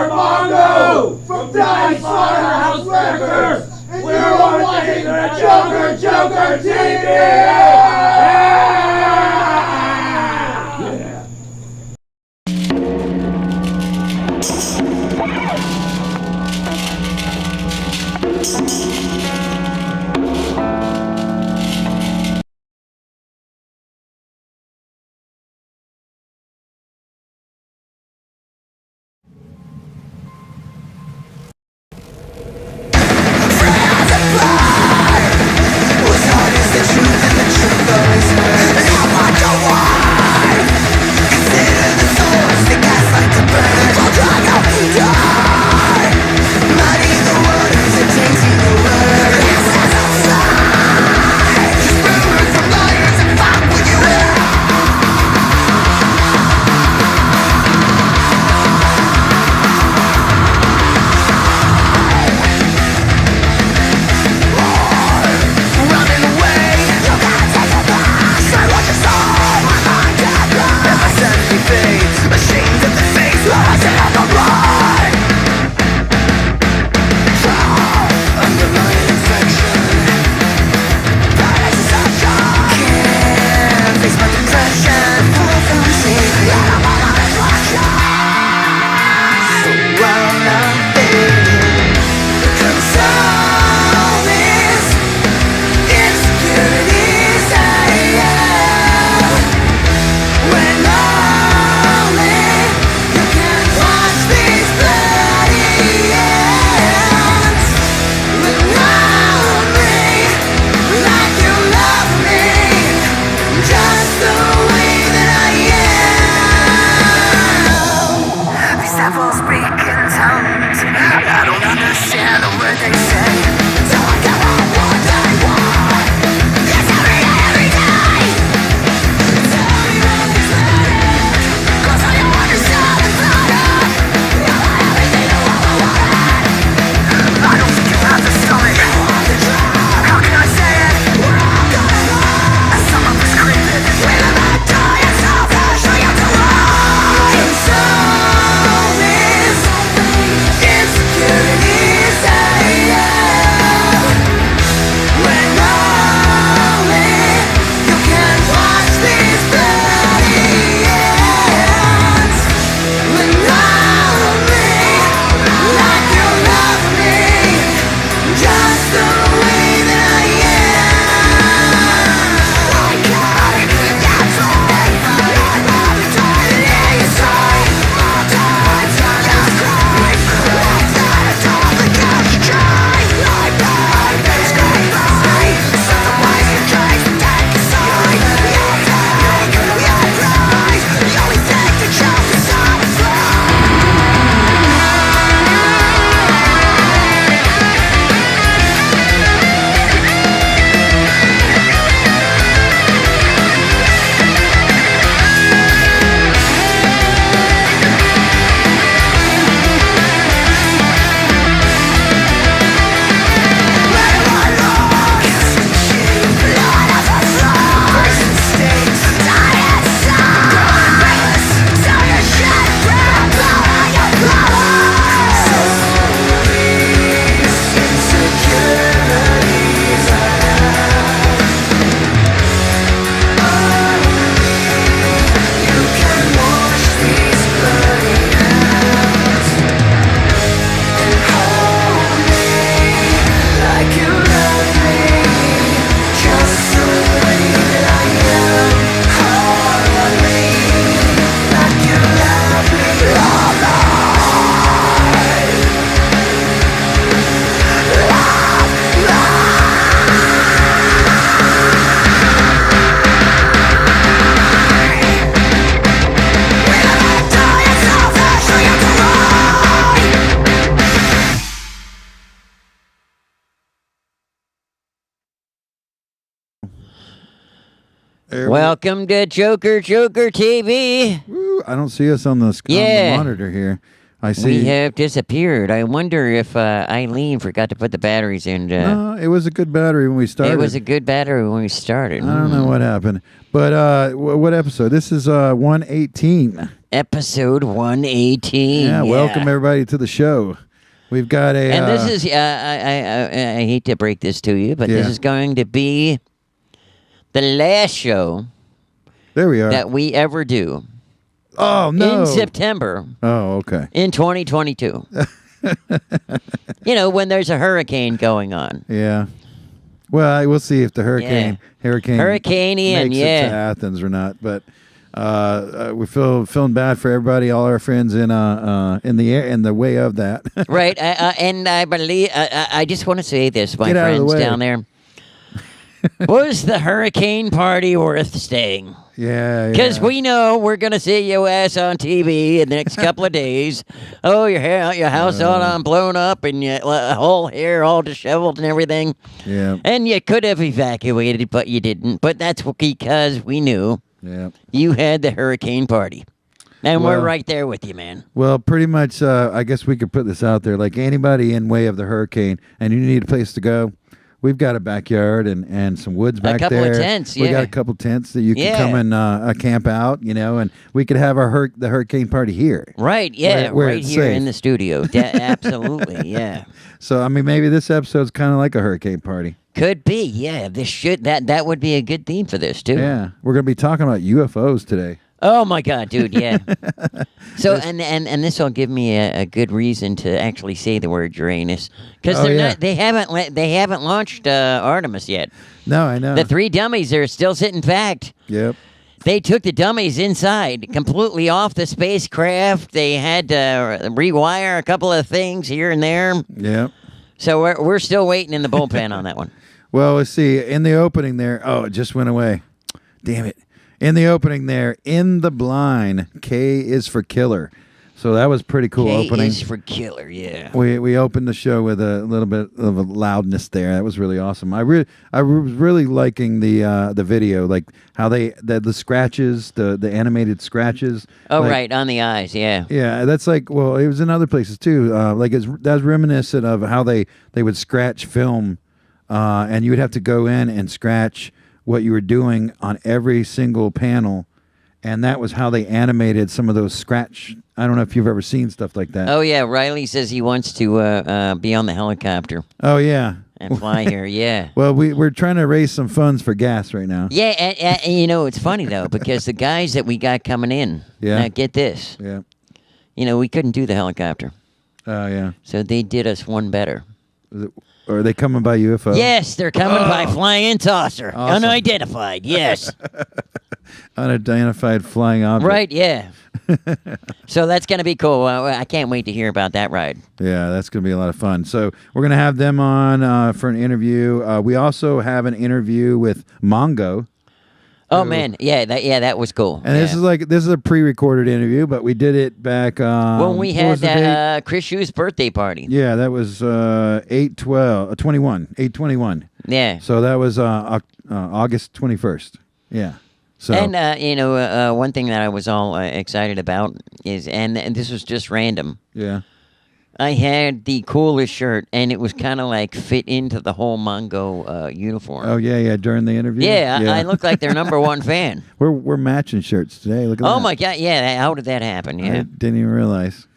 are Mongo from Dying Slaughterhouse Records, and you're watching the Joker Joker TV! Yeah! Welcome to Joker Joker TV. Woo, I don't see us on the, on the monitor here. I see. We have disappeared. I wonder if Iylene forgot to put the batteries in. No, it was a good battery when we started. It was a good battery when we started. I don't know what happened. But what episode? This is 118. Episode 118. Yeah, welcome everybody to the show. We've got a... And this is... I hate to break this to you, but this is going to be the last show... There we are. ...that we ever do. Oh, no. In September. Oh, okay. In 2022. You know, when there's a hurricane going on. Yeah. Well, we'll see if the Hurricane Ian, makes it to Athens or not. But we feeling bad for everybody, all our friends in the way of that. Right. And I believe... I just want to say this, my Get out of the friends way. down there. Was the hurricane party worth staying? Yeah. Because we know we're going to see your ass on TV in the next couple of days. Oh, your house all blown up and your whole hair all disheveled and everything. Yeah. And you could have evacuated, but you didn't. But that's because we knew you had the hurricane party. And we're right there with you, man. Well, pretty much, I guess we could put this out there. Like anybody in way of the hurricane and you need a place to go, we've got a backyard and some woods back there. A couple of tents, We got a couple tents that you can come and camp out, you know, and we could have the hurricane party here. Right, yeah, where right it's here safe. in the studio. Absolutely, yeah. So, I mean, maybe this episode's kind of like a hurricane party. Could be, yeah. That would be a good theme for this, too. Yeah. We're going to be talking about UFOs today. Oh my God, dude! Yeah. So and this will give me a good reason to actually say the word Uranus because they haven't launched Artemis yet. No, I know. The 3 dummies are still sitting packed. Yep. They took the dummies inside, completely off the spacecraft. They had to rewire a couple of things here and there. Yep. So we're still waiting in the bullpen on that one. Well, let's see. In the opening there, it just went away. Damn it. In the opening there, in the blind, K is for killer. So that was pretty cool opening. K is for killer, yeah. We opened the show with a little bit of a loudness there. That was really awesome. I was really liking the video, like how the scratches, the animated scratches. Oh, like, right, on the eyes, yeah. Yeah, that's like, well, it was in other places too. That's reminiscent of how they would scratch film, and you would have to go in and scratch what you were doing on every single panel, and that was how they animated some of those scratch. I don't know if you've ever seen stuff like that. Oh, yeah, Riley says he wants to be on the helicopter. Oh, yeah. And fly here, yeah. Well, we're trying to raise some funds for gas right now. Yeah, and you know, it's funny, though, because the guys that we got coming in, get this. Yeah. You know, we couldn't do the helicopter. Oh, yeah. So they did us one better. Or are they coming by UFO? Yes, they're coming by flying saucer. Awesome. Unidentified, yes. Unidentified flying object. Right, yeah. So that's going to be cool. I can't wait to hear about that ride. Yeah, that's going to be a lot of fun. So we're going to have them on for an interview. We also have an interview with Mongo. Oh, man. Yeah, that was cool. And this is a pre-recorded interview, but we did it back when we had that Chris Hughes birthday party. Yeah, that was 8/21. Yeah. So that was August 21st. Yeah. So and you know, one thing that I was all excited about is, and this was just random. Yeah. I had the coolest shirt, and it was kind of like fit into the whole Mongo uniform. Oh yeah, during the interview. Yeah, I look like their number one fan. We're matching shirts today. Look at that. Oh my God! Yeah, how did that happen? Yeah, I didn't even realize.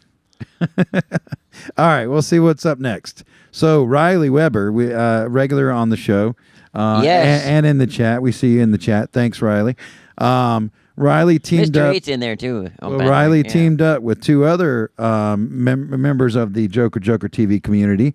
All right, we'll see what's up next. So Riley Weber, we regular on the show, yes, and in the chat. We see you in the chat. Thanks, Riley. Riley teamed Mr. up. Eight's in there too. Riley teamed up with 2 other members of the Joker TV community.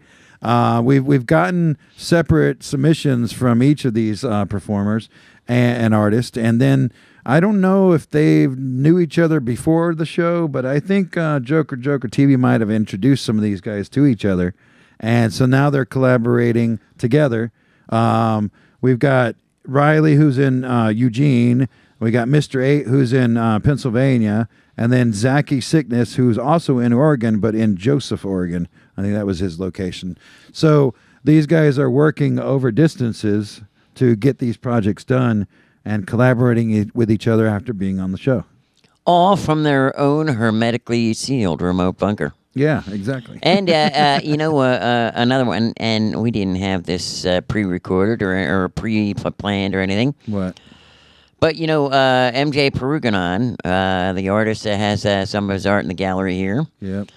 We've gotten separate submissions from each of these performers and artists, and then I don't know if they knew each other before the show, but I think Joker TV might have introduced some of these guys to each other, and so now they're collaborating together. We've got Riley, who's in Eugene. We got Mr. 8, who's in Pennsylvania, and then Zacky Sickness, who's also in Oregon, but in Joseph, Oregon. I think that was his location. So these guys are working over distances to get these projects done and collaborating with each other after being on the show. All from their own hermetically sealed remote bunker. Yeah, exactly. And another one, and we didn't have this pre-recorded or pre-planned or anything. What? But MJ Peruganon, the artist that has some of his art in the gallery here. Yep.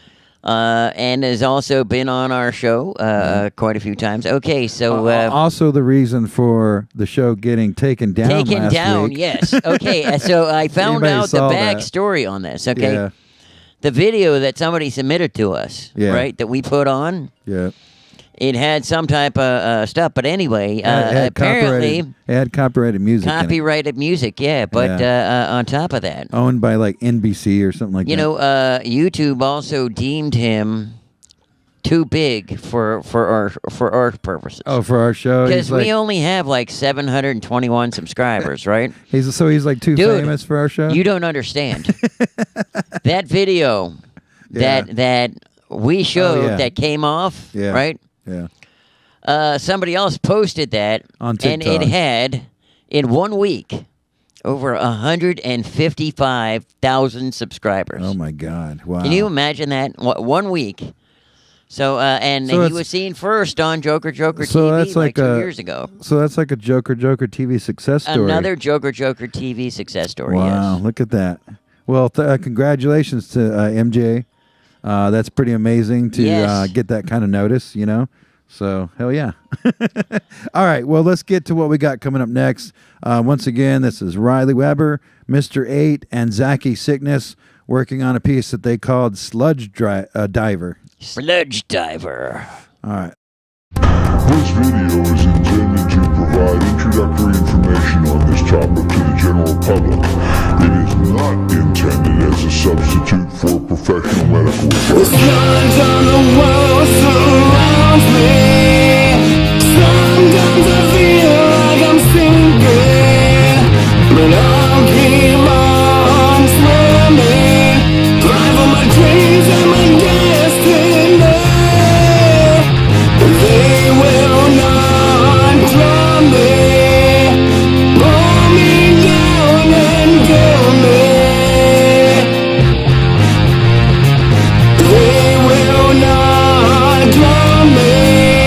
And has also been on our show quite a few times. Okay, so also the reason for the show getting taken down. Last week. Yes. Okay, so I found out the backstory on this. Okay, yeah. The video that somebody submitted to us, right, that we put on. Yeah. It had some type of stuff, but anyway, apparently it had copyrighted music. Copyrighted music, yeah. But on top of that, owned by like NBC or something like that. YouTube also deemed him too big for our purposes. Oh, for our show, because we only have like 721 subscribers, right? He's like too famous for our show. You don't understand. That video that we showed that came off, right? Yeah. Somebody else posted that on TikTok. And it had, in 1 week, over 155,000 subscribers. Oh my God! Wow. Can you imagine that? 1 week. So, he was seen first on Joker TV like 2 years ago. So that's like a Joker TV success story. Another Joker TV success story. Wow! Yes. Look at that. Well, congratulations to MJ. That's pretty amazing to get that kind of notice, So, hell yeah. All right, well, let's get to what we got coming up next. Once again, this is Riley Weber, Mr. 8, and Zacky Sickness working on a piece that they called Sludge Diver. Sludge Diver. All right. This video is intended to provide introductory information on this topic to the general public. It is not intended as a substitute for professional medical advice. The sludge on the wall surrounds me. Sometimes I feel like I'm sinking, but I'll keep on swimming. Drive on my dreams and my destiny. They will not drown me, pull me down and kill me. They will not drown me.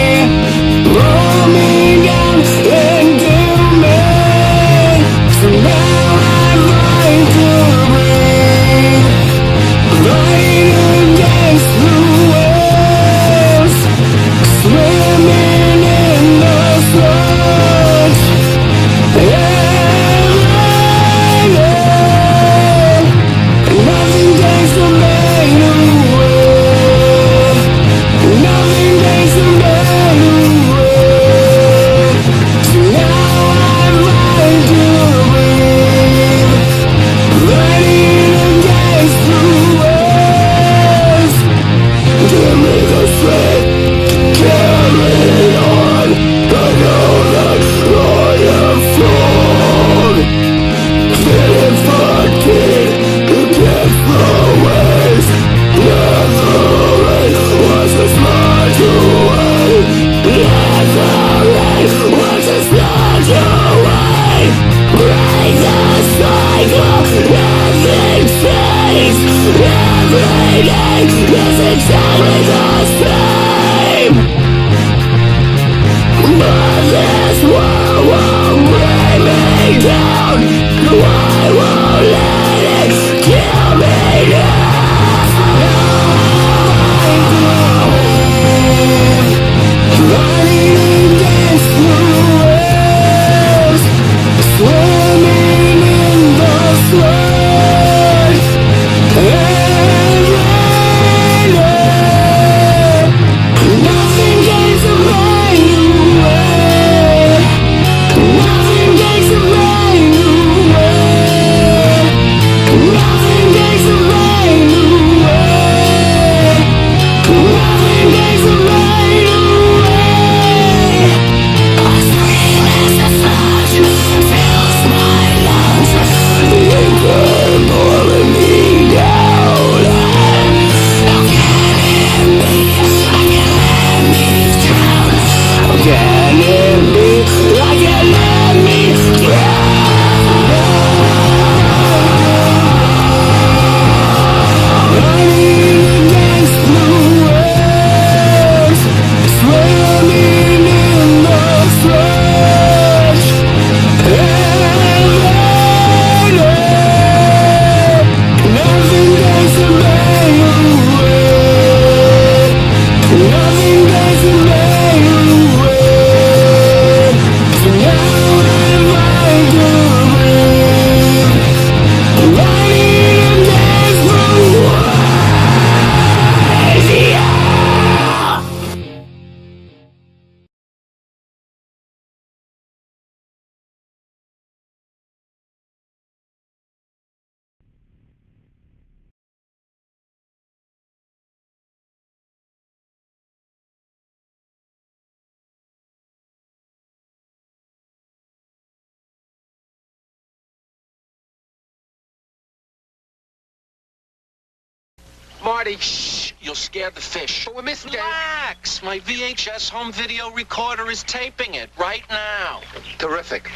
Marty, shh, you'll scare the fish. But we're missing... Relax, my VHS home video recorder is taping it right now. Terrific.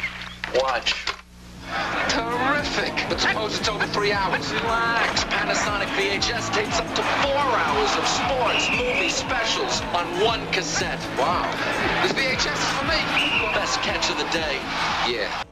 Watch. Terrific. But suppose it's over 3 hours. Relax. Panasonic VHS tapes up to 4 hours of sports, movie specials on one cassette. Wow. This VHS is for me. Best catch of the day. Yeah.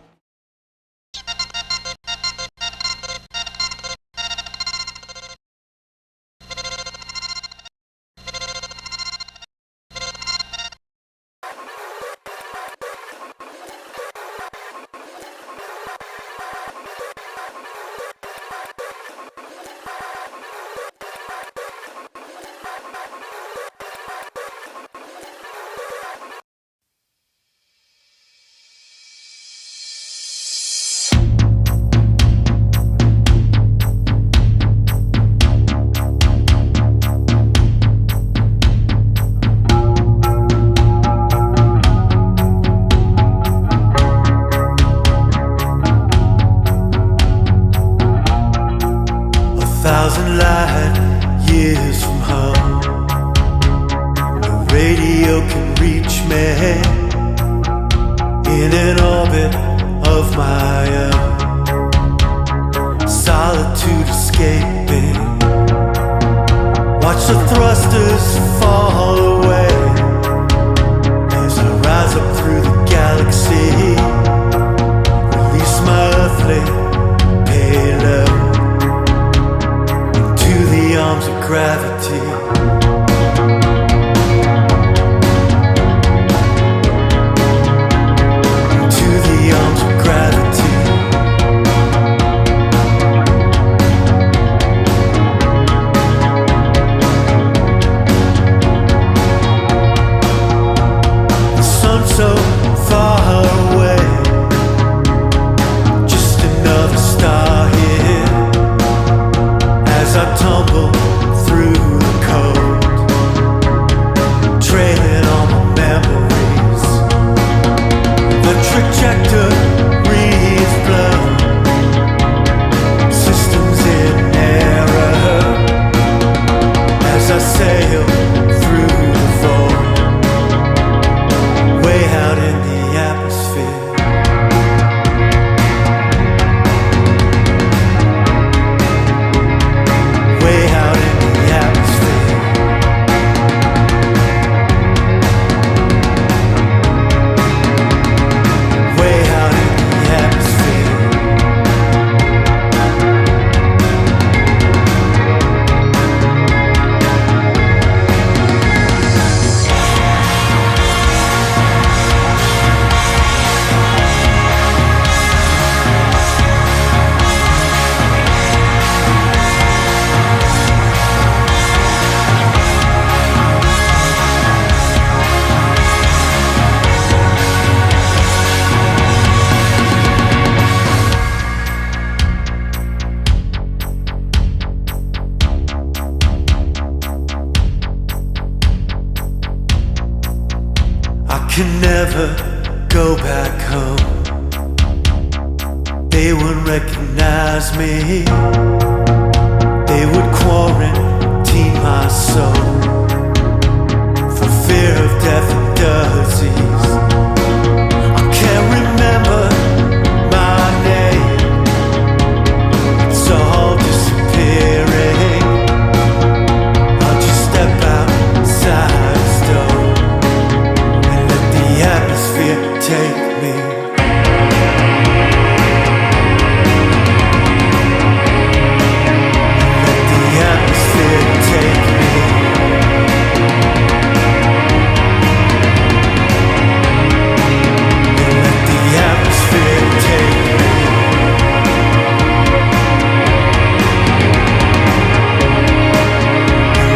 can never go back home. They would recognize me. They would quarantine my soul for fear of death and disease. I can't remember my name. It's all disappearing. I'll just step outside the door and let the atmosphere take me. Let the atmosphere take me. Let the atmosphere take me. Let the atmosphere take me.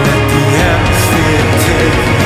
Let the atmosphere take me.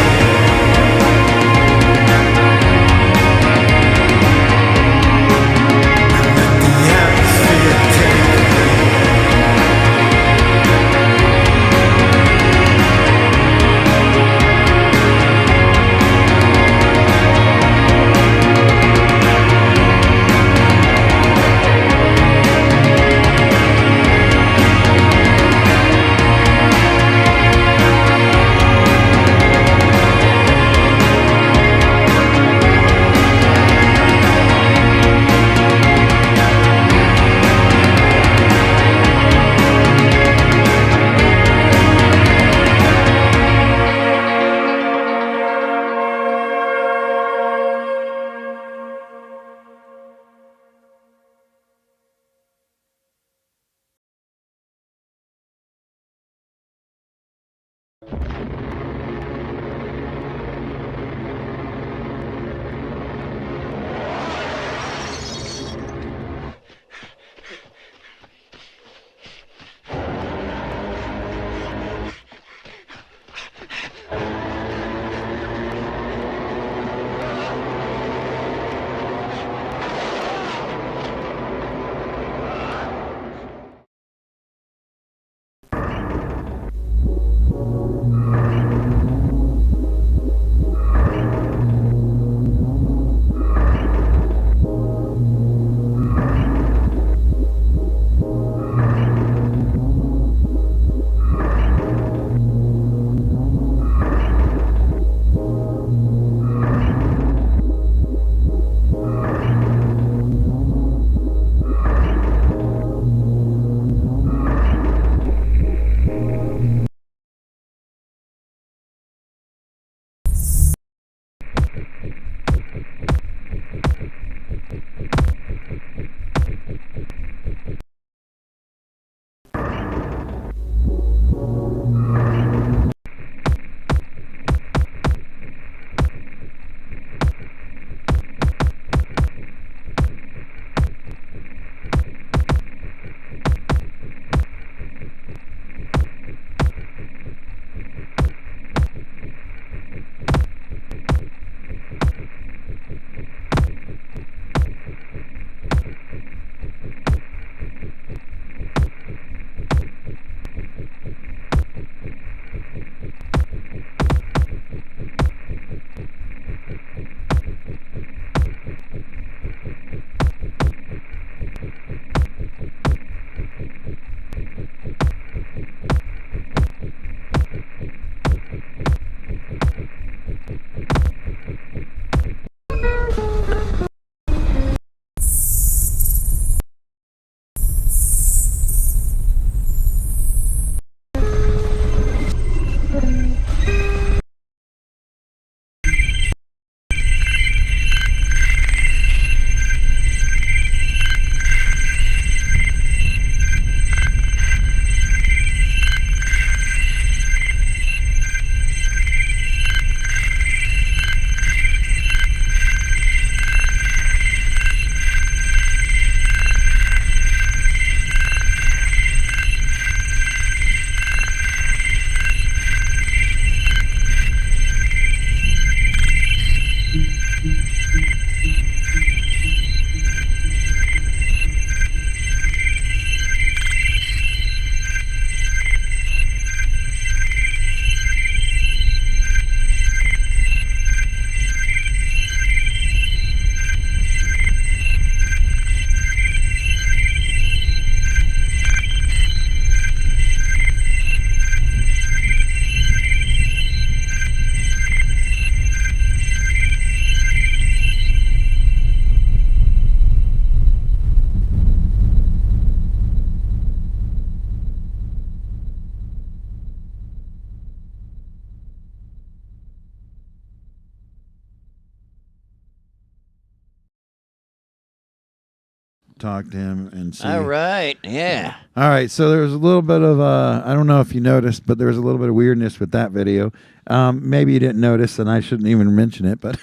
talk to him and see. All right. Yeah. All right. So there was a little bit of I don't know if you noticed, but there was a little bit of weirdness with that video. Maybe you didn't notice, and I shouldn't even mention it, but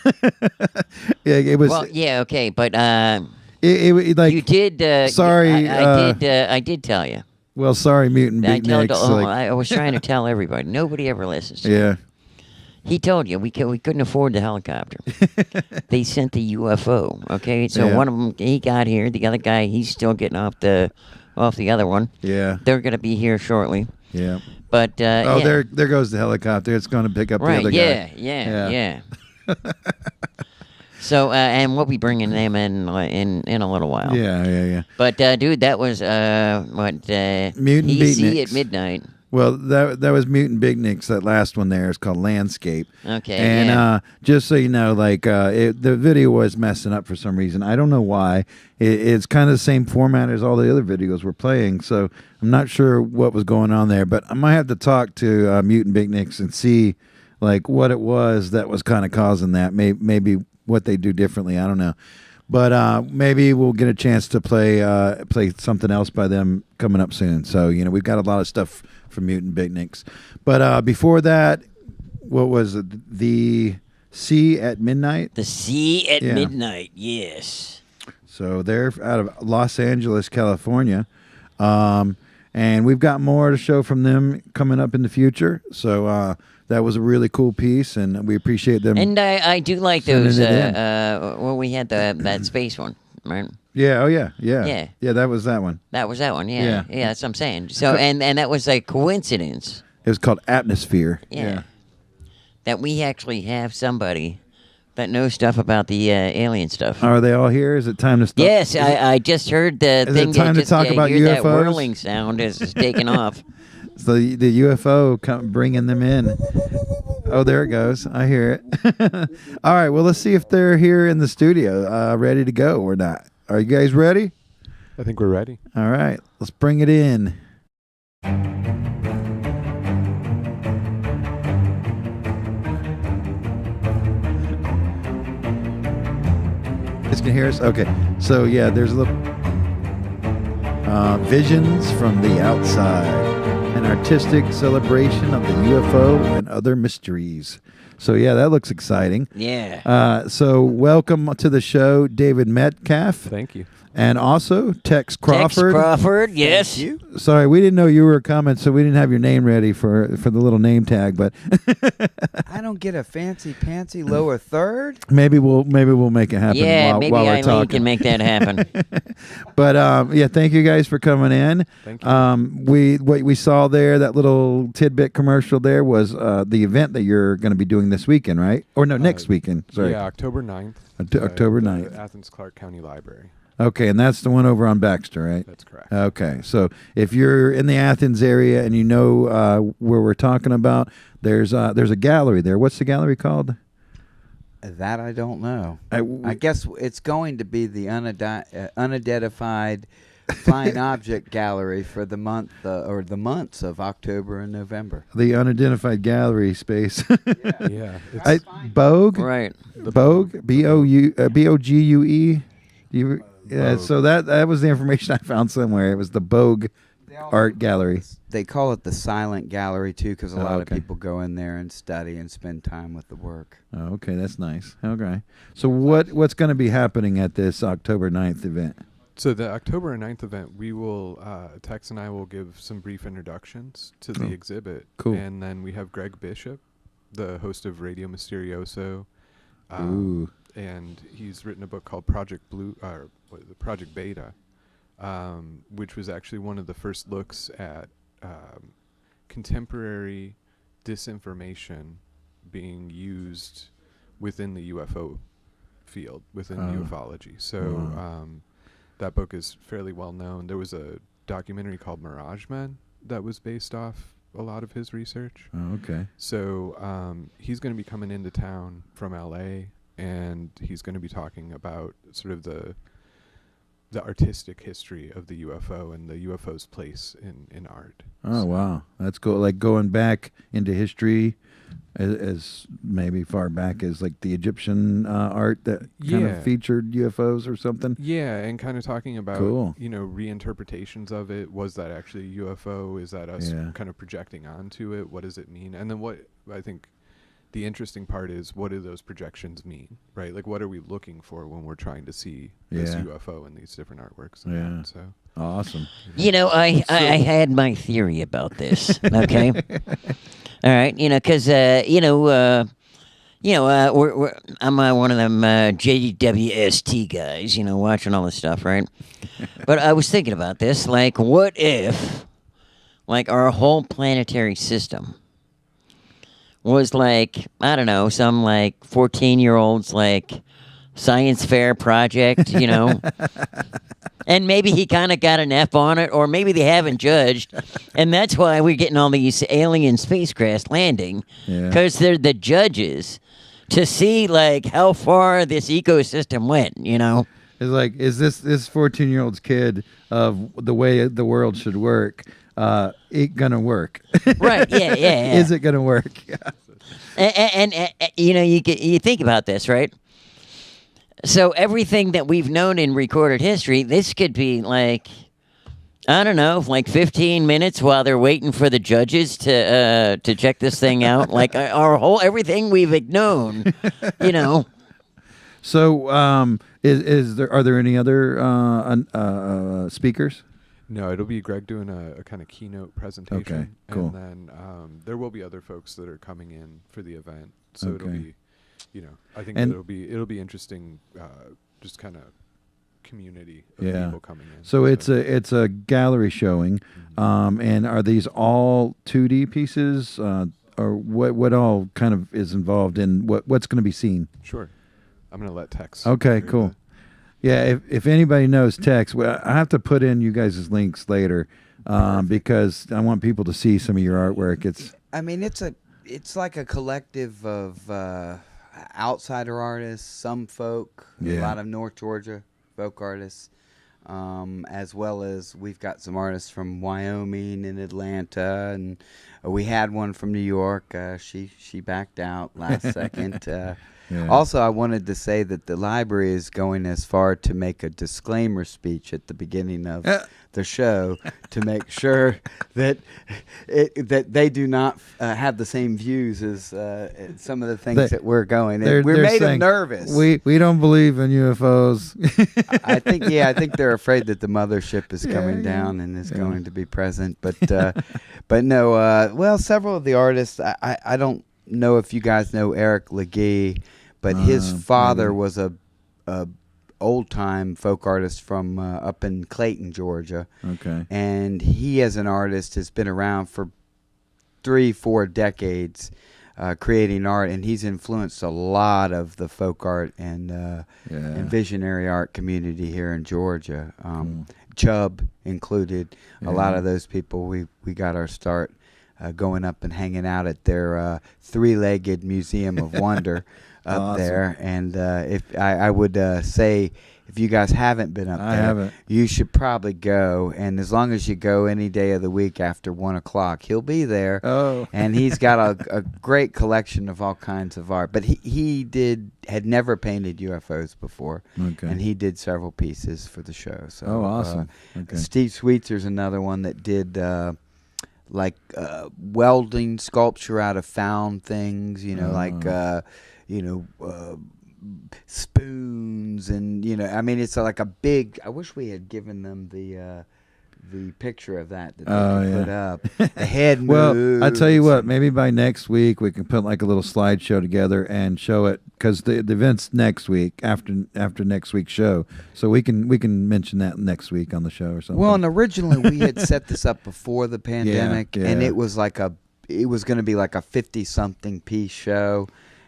yeah, it was. Well, yeah. Okay, but it like you did. sorry, I did tell you. Well, sorry, Mutant Beatniks. I was trying to tell everybody. Nobody ever listens to me. Yeah. He told you we couldn't afford the helicopter. They sent the UFO. Okay, so Yeah. one of them he got here. The other guy he's still getting off the other one. Yeah. They're gonna be here shortly. Yeah. But Oh, yeah. there goes the helicopter. It's going to pick up the other guy. Yeah. So and we'll be bringing them in a little while. Yeah. But dude, that was what Mutant EC Beatniks. at midnight. Well, that was Mutant Beatniks. That last one there is called Landscape. Okay. And yeah. Just so you know, like the video was messing up for some reason. I don't know why. It's kind of the same format as all the other videos we're playing. So I'm not sure what was going on there. But I might have to talk to Mutant Beatniks and see like what it was that was kind of causing that. Maybe what they do differently. I don't know. But maybe we'll get a chance to play something else by them coming up soon. So, we've got a lot of stuff from Mutant Beatniks. But before that, what was it? The Sea at Midnight? The Sea at Midnight, yes. So they're out of Los Angeles, California. And we've got more to show from them coming up in the future. So that was a really cool piece, and we appreciate them. And I do like sending those. it in. Well, we had that space one, right? Yeah. Oh, yeah. Yeah. That was that one. That was that one. Yeah. Yeah. Yeah. That's what I'm saying. So and that was a coincidence. It was called Atmosphere. Yeah. That we actually have somebody that knows stuff about the alien stuff. Are they all here? Is it time to start? Yes, I just heard the Is thing. it time to just, talk about hear UFOs? That whirling sound is taking off. So the UFO bringing them in. Oh, there it goes. I hear it. All right. Well, let's see if they're here in the studio, ready to go or not. Are you guys ready? I think we're ready. All right. Let's bring it in. You can hear us? Okay. So, yeah, there's a little visions from the outside, an artistic celebration of the UFO and other mysteries. So, yeah, that looks exciting. Yeah. So, welcome to the show, David Metcalfe. Thank you. And also, Tex Crawford. Tex Crawford, yes. Sorry, we didn't know you were coming, so we didn't have your name ready for the little name tag. But I don't get a fancy lower third. maybe we'll make it happen. Yeah, while maybe we're Iylene talking. can make that happen. But yeah, thank you guys for coming in. Thank you. What we saw there, that little tidbit commercial there, was the event that you're going to be doing this weekend, right? Or no, next weekend. Sorry. Yeah, October 9th. October at 9th. the Athens Clark County Library. Okay, and that's the one over on Baxter, right? That's correct. Okay, so if you're in the Athens area and you know where we're talking about, there's a gallery there. What's the gallery called? That I don't know. I guess it's going to be the unidentified fine object gallery for the month or the months of October and November. The unidentified gallery space. Yeah. Bogue? Right. Bogue? Bogue? Yeah, so that was the information I found somewhere. It was the Bogue Art Gallery. They call it the silent gallery too, because a lot okay. of people go in there and study and spend time with the work. Oh, okay, that's nice. Okay, so what's going to be happening at this October 9th event? So the October 9th event, we will, Tex and I will give some brief introductions to the exhibit. Cool. And then we have Greg Bishop, the host of Radio Mysterioso. Ooh. And he's written a book called Project Beta, which was actually one of the first looks at contemporary disinformation being used within the UFO field, within ufology. So that book is fairly well known. There was a documentary called Mirage Men that was based off a lot of his research. Oh, okay. So he's going to be coming into town from LA, and he's going to be talking about sort of the the artistic history of the UFO and the UFO's place in art. Oh, So, wow. That's cool. Like going back into history as maybe far back as like the Egyptian art that kind of featured UFOs or something. Yeah, and kind of talking about, Cool. reinterpretations of it. Was that actually a UFO? Is that us kind of projecting onto it? What does it mean? And then what I think the interesting part is, what do those projections mean, right? Like, what are we looking for when we're trying to see this UFO in these different artworks? And that, so awesome. I had my theory about this. Okay, all right. Because I'm one of them JWST guys. Watching all this stuff, right? But I was thinking about this. Like, what if, like, our whole planetary system was like, I don't know, some like 14-year-old's like science fair project, and maybe he kind of got an F on it, or maybe they haven't judged, and that's why we're getting all these alien spacecraft landing, because they're the judges to see like how far this ecosystem went, It's like, is this 14-year-old's kid of the way the world should work? It gonna work? Right? Yeah. Is it gonna work? And you think about this, right? So everything that we've known in recorded history, this could be like, I don't know, like 15 minutes while they're waiting for the judges to check this thing out. Like our whole everything we've known, So, are there any other speakers? no, it'll be Greg doing a kind of keynote presentation. Okay, cool. And then there will be other folks that are coming in for the event. So it'll be, I think it'll be interesting, just kind of community of people coming in. So it's a gallery showing, and are these all 2D pieces, or what all kind of is involved in what's going to be seen? Sure, I'm going to let Tex. Okay, cool. That. Yeah, if anybody knows Tex, well, I have to put in you guys' links later, because I want people to see some of your artwork. It's like a collective of outsider artists, some folk, a lot of North Georgia folk artists, as well as we've got some artists from Wyoming and Atlanta, and we had one from New York. She backed out last second. Also, I wanted to say that the library is going as far to make a disclaimer speech at the beginning of the show to make sure that that they do not have the same views as some of the things that we're going. We're made them nervous. We don't believe in UFOs. I think they're afraid that the mothership is coming down and is going to be present. But no. Well, several of the artists. I don't know if you guys know Eric Legee, but his father was a old time folk artist from up in Clayton, Georgia. Okay. And he, as an artist, has been around for 3-4 decades, creating art, and he's influenced a lot of the folk art and visionary art community here in Georgia. Chubb included. A lot of those people we got our start going up and hanging out at their three-legged Museum of Wonder up there. And if I would say, if you guys haven't been up there, you should probably go. And as long as you go any day of the week after 1 o'clock, he'll be there. Oh. And he's got a great collection of all kinds of art. But he had never painted UFOs before. Okay. And he did several pieces for the show. So, awesome. Okay. Steve Sweetser's another one that did welding sculpture out of found things, spoons, and it's like a big. I wish we had given them the picture of that they put up. The head moves. Well, I tell you what, maybe by next week we can put like a little slideshow together and show it, because the event's next week after next week's show, so we can mention that next week on the show or something. Well, and originally we had set this up before the pandemic, and it was going to be like a 50-something piece show.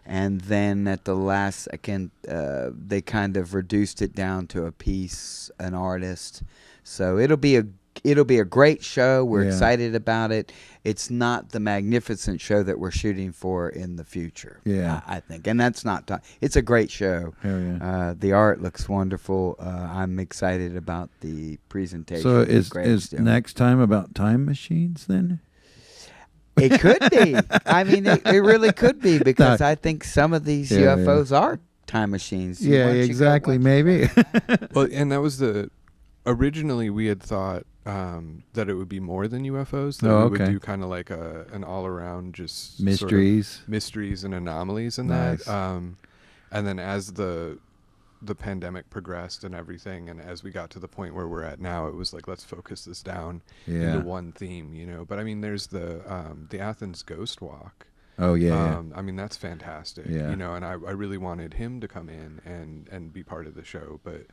And then at the last second, they kind of reduced it down to a piece, an artist. So it'll be it'll be a great show. We're Yeah. excited about it. It's not the magnificent show that we're shooting for in the future. Yeah. I think, and that's not. It's a great show. Hell yeah. The art looks wonderful. I'm excited about the presentation. So that Greg's is doing. next time about time machines then? It could be. I mean, it really could be because I think some of these Yeah, UFOs are time machines. Yeah, Once you go- exactly. once you Maybe. Well, and that was originally we had thought that it would be more than UFOs. That Oh, we would okay. do kind of like an all around just sort of Mysteries. mysteries and anomalies in Nice. that. And then as the pandemic progressed and everything, and as we got to the point where we're at now, it was like, let's focus this down Yeah. into one theme, you know. But I mean, there's the Athens Ghost Walk. Oh yeah. I mean, that's fantastic. Yeah. You know, and I really wanted him to come in and be part of the show, but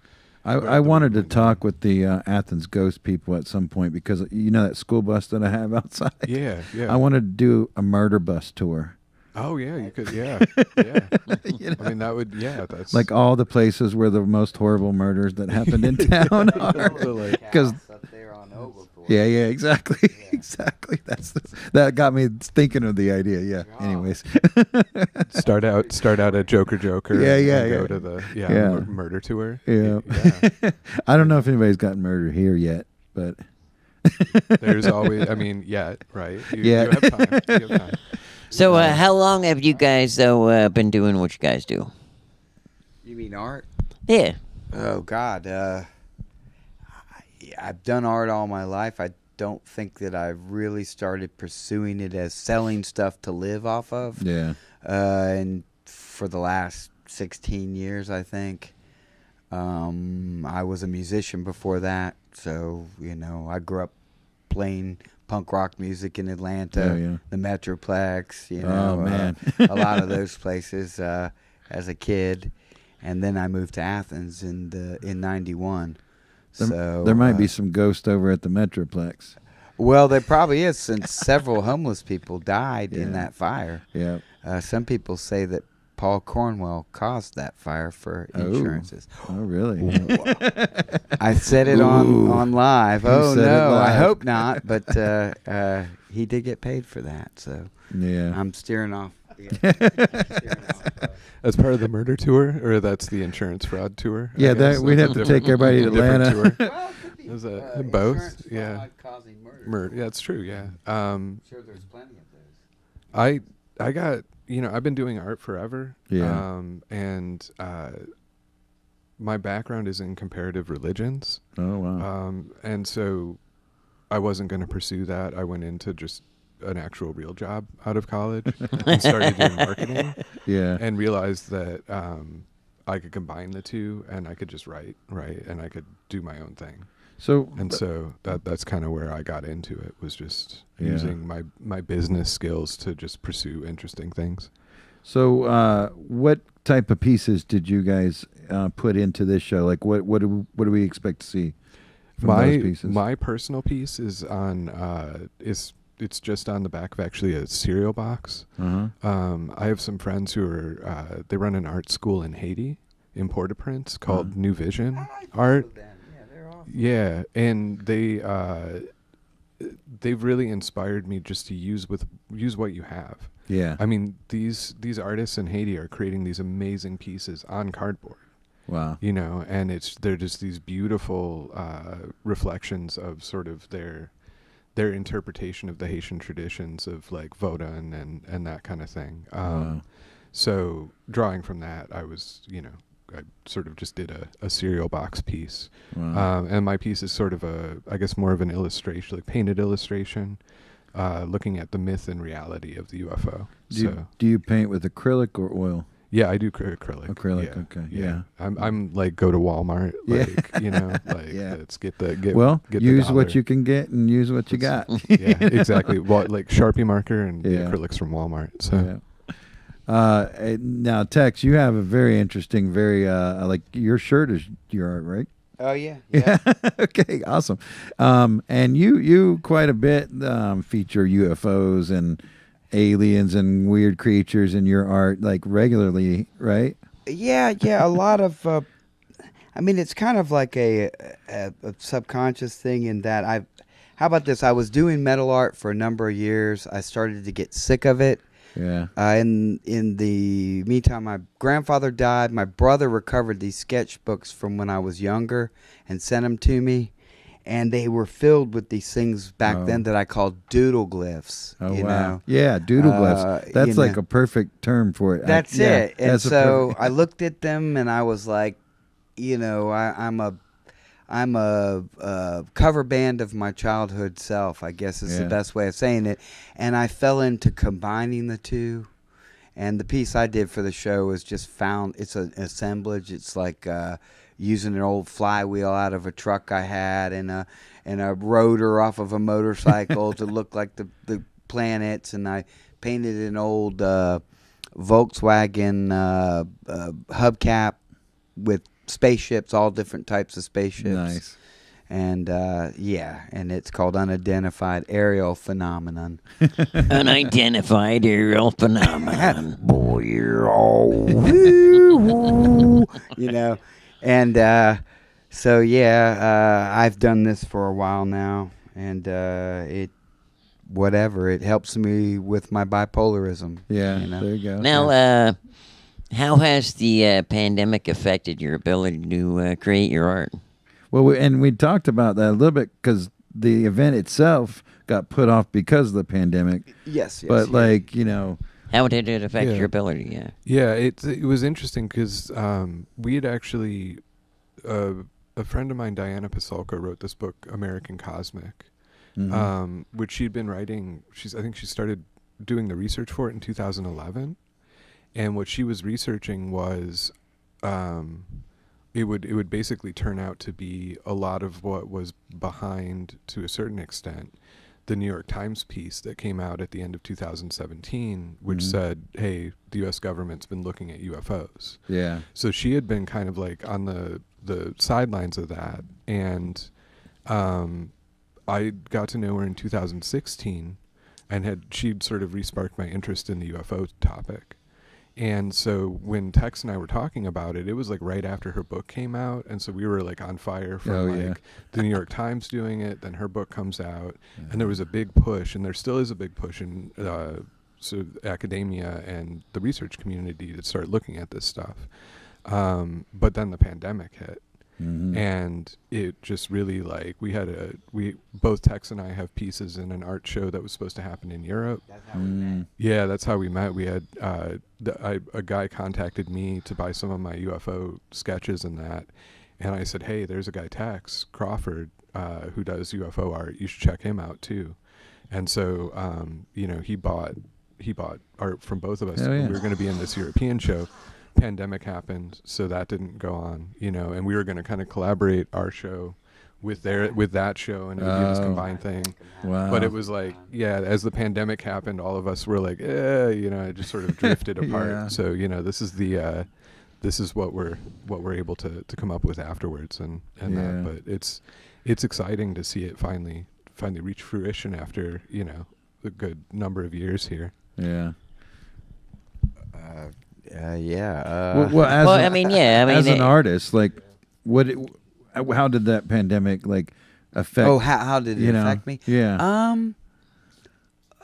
I wanted to talk with the Athens Ghost people at some point because you know that school bus that I have outside. yeah. I wanted to do a murder bus tour. Oh yeah, you could. Yeah, yeah. You know? I mean, that would. Yeah, that's Like all the places where the most horrible murders that happened in town are. Because up there on Oglethorpe. yeah, exactly, exactly. That got me thinking of the idea. Yeah. Anyways, start out at Joker. Yeah, and yeah, go yeah. to the Yeah. murder tour. yeah. Yeah. I don't know if anybody's gotten murdered here yet, but There's always. I mean, right? Yeah. You have time. You have time. So, how long have you guys though been doing what you guys do? You mean art? Yeah. Oh God, I've done art all my life. I don't think that I've really started pursuing it as selling stuff to live off of. yeah. And for the last 16 years, I think. I was a musician before that, so I grew up playing punk rock music in Atlanta, Oh, yeah. the Metroplex, Oh, man. a lot of those places as a kid, and then I moved to Athens in '91. So There might be some ghost over at the Metroplex. Well, there probably is, since several homeless people died Yeah. in that fire. Yeah. Some people say that Paul Cornwell caused that fire for insurances. Oh, really? I said it on live. You Oh said it no, I live. hope not. But he did get paid for that, so Yeah. I'm steering off. Steering off. As part of the murder tour, or that's the insurance fraud tour? I Yeah, guess? we'd That's have a to take different- everybody to different Atlanta. tour. Well, it could be, Is that insurance both? Yeah. fraud causing murder. Murder. Yeah, it's true. Yeah. I'm sure there's plenty of those. I got, I've been doing art forever. Yeah. And my background is in comparative religions. Oh, wow. And so I wasn't going to pursue that. I went into just an actual real job out of college and started doing marketing Yeah. and realized that I could combine the two and I could just write, and I could do my own thing. So, And so that's kind of where I got into it, was just Yeah. using my business skills to just pursue interesting things. so what type of pieces did you guys put into this show? Like, what do we expect to see from those pieces? My personal piece is on it's just on the back of actually a cereal box. Uh-huh. I have some friends who are they run an art school in Haiti, in Port-au-Prince, called New Vision Art. Yeah, they're awesome. Yeah, and they've really inspired me just to use what you have. Yeah. I mean, these artists in Haiti are creating these amazing pieces on cardboard. Wow. And they're just these beautiful reflections of sort of their interpretation of the Haitian traditions of like Vodun and that kind of thing. Wow. So drawing from that, I was, I sort of just did a cereal box piece. Wow. And my piece is sort of I guess more of an illustration, like painted illustration, looking at the myth and reality of the UFO. Do you paint with acrylic or oil? Yeah, I do acrylic. Acrylic, Yeah, okay, yeah. I'm like, go to Walmart, Yeah. like Yeah. let's get the Well, get the use what dollar. you can get and use what you got. Yeah, exactly. Well, like Sharpie marker and Yeah. the acrylics from Walmart. So Yeah. Now, Tex, you have a very interesting, very like your shirt is your art, right? Oh yeah. Yeah. Okay. Awesome. And you quite a bit feature UFOs and aliens and weird creatures in your art, like regularly, right? Yeah. A lot of. I mean, it's kind of like a subconscious thing in that how about this? I was doing metal art for a number of years. I started to get sick of it. Yeah. In the meantime, my grandfather died. My brother recovered these sketchbooks from when I was younger and sent them to me. And they were filled with these things back then that I called doodle glyphs. Oh, you wow. know? Yeah, doodle glyphs. That's like a perfect term for it. That's it. And that's so I looked at them and I was like, you know, I'm a cover band of my childhood self, I guess is the best way of saying it. And I fell into combining the two. And the piece I did for the show was just it's an assemblage. It's like using an old flywheel out of a truck I had and a rotor off of a motorcycle to look like the planets. And I painted an old Volkswagen hubcap with spaceships, all different types of spaceships. Nice. And and it's called Unidentified Aerial Phenomenon. Unidentified aerial phenomenon. Boy, you're all you know. And I've done this for a while now, and it helps me with my bipolarism. Yeah, you know? there you go. Now, how has the pandemic affected your ability to create your art? Well, we talked about that a little bit because the event itself got put off because of the pandemic. Yes. But like, you know, how did it affect your ability? Yeah. Yeah, it was interesting because we had actually a friend of mine, Diana Pasulka, wrote this book, American Cosmic, which she'd been writing. I think she started doing the research for it in 2011, and what she was researching was. It would basically turn out to be a lot of what was behind, to a certain extent, the New York Times piece that came out at the end of 2017, which said, hey, the U.S. government's been looking at UFOs. Yeah. So she had been kind of like on the sidelines of that. And I got to know her in 2016, and she'd sort of re-sparked my interest in the UFO topic. And so when Tex and I were talking about it, it was like right after her book came out. And so we were like on fire from the New York Times doing it. Then her book comes out and there was a big push, and there still is a big push in academia and the research community to start looking at this stuff. But then the pandemic hit. And it just really both Tex and I have pieces in an art show that was supposed to happen in Europe. That's how we met. Yeah, that's how we met. We had a guy contacted me to buy some of my UFO sketches and that, and I said, hey, there's a guy, Tex Crawford, who does UFO art. You should check him out too. And so he bought art from both of us. Oh, yeah. We were going to be in this European show. Pandemic happened, so that didn't go on, and we were going to kind of collaborate our show with that show, and it would be this combined thing. Wow. But it was like, as the pandemic happened, all of us were like, it just sort of drifted apart. Yeah. So this is what we're able to come up with afterwards, and that. But it's exciting to see it finally reach fruition after a good number of years here. Yeah. As an artist, like, how did that pandemic affect? Oh, how did it affect me? Yeah.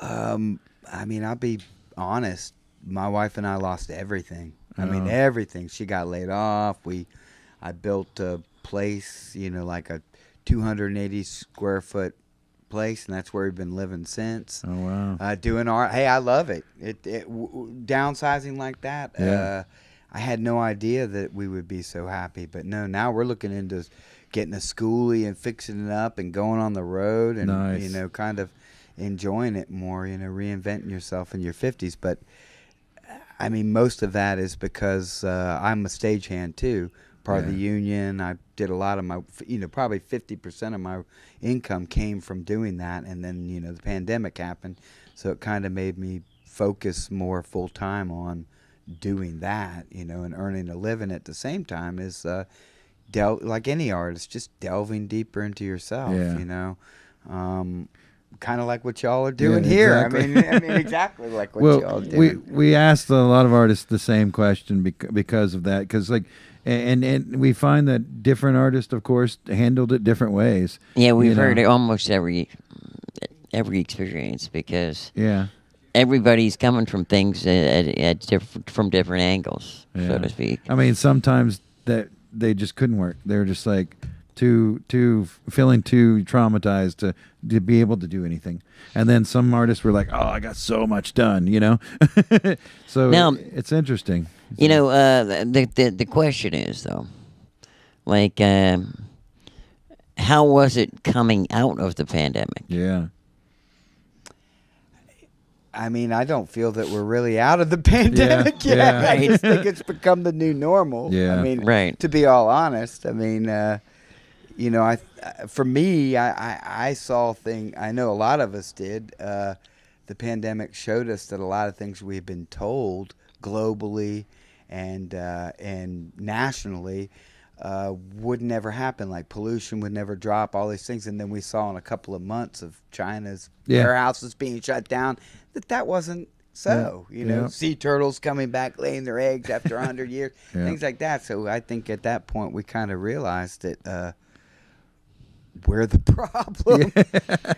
I'll be honest. My wife and I lost everything. Everything. She got laid off. I built a place, like a 280 square foot place, and that's where we've been living since. Oh wow. Doing art. Hey, I love it. Downsizing like that. Yeah. I had no idea that we would be so happy, but no, now we're looking into getting a schoolie and fixing it up and going on the road and nice. Kind of enjoying it more, reinventing yourself in your 50s. But most of that is because I'm a stagehand too, part of the union. I did a lot of my, probably 50% of my income came from doing that, and then the pandemic happened, so it kind of made me focus more full time on doing that, and earning a living at the same time is like any artist, just delving deeper into yourself, kind of like what y'all are doing Yeah, here. exactly. I mean, exactly like what y'all are doing. we asked a lot of artists the same question because of that, because like, and we find that different artists, of course, handled it different ways. Yeah, we've you know? heard almost every experience because Yeah. everybody's coming from things from different angles, so Yeah. to speak. I mean, sometimes that they just couldn't work. They were just like feeling too traumatized to be able to do anything. And then some artists were like, "Oh, I got so much done," you know. So Now- it's interesting. You know, the question is though, like, how was it coming out of the pandemic? Yeah. I mean, I don't feel that we're really out of the pandemic yet. yeah. I just think it's become the new normal. Yeah. I mean, Right. to be all honest, I mean, you know, for me, I saw things. I know a lot of us did. The pandemic showed us that a lot of things we've been told globally and nationally would never happen. Like pollution would never drop. All these things, and then we saw in a couple of months of China's warehouses being shut down that wasn't so. You know, sea turtles coming back, laying their eggs after 100 years, things like that. So I think at that point we kind of realized that we're the problem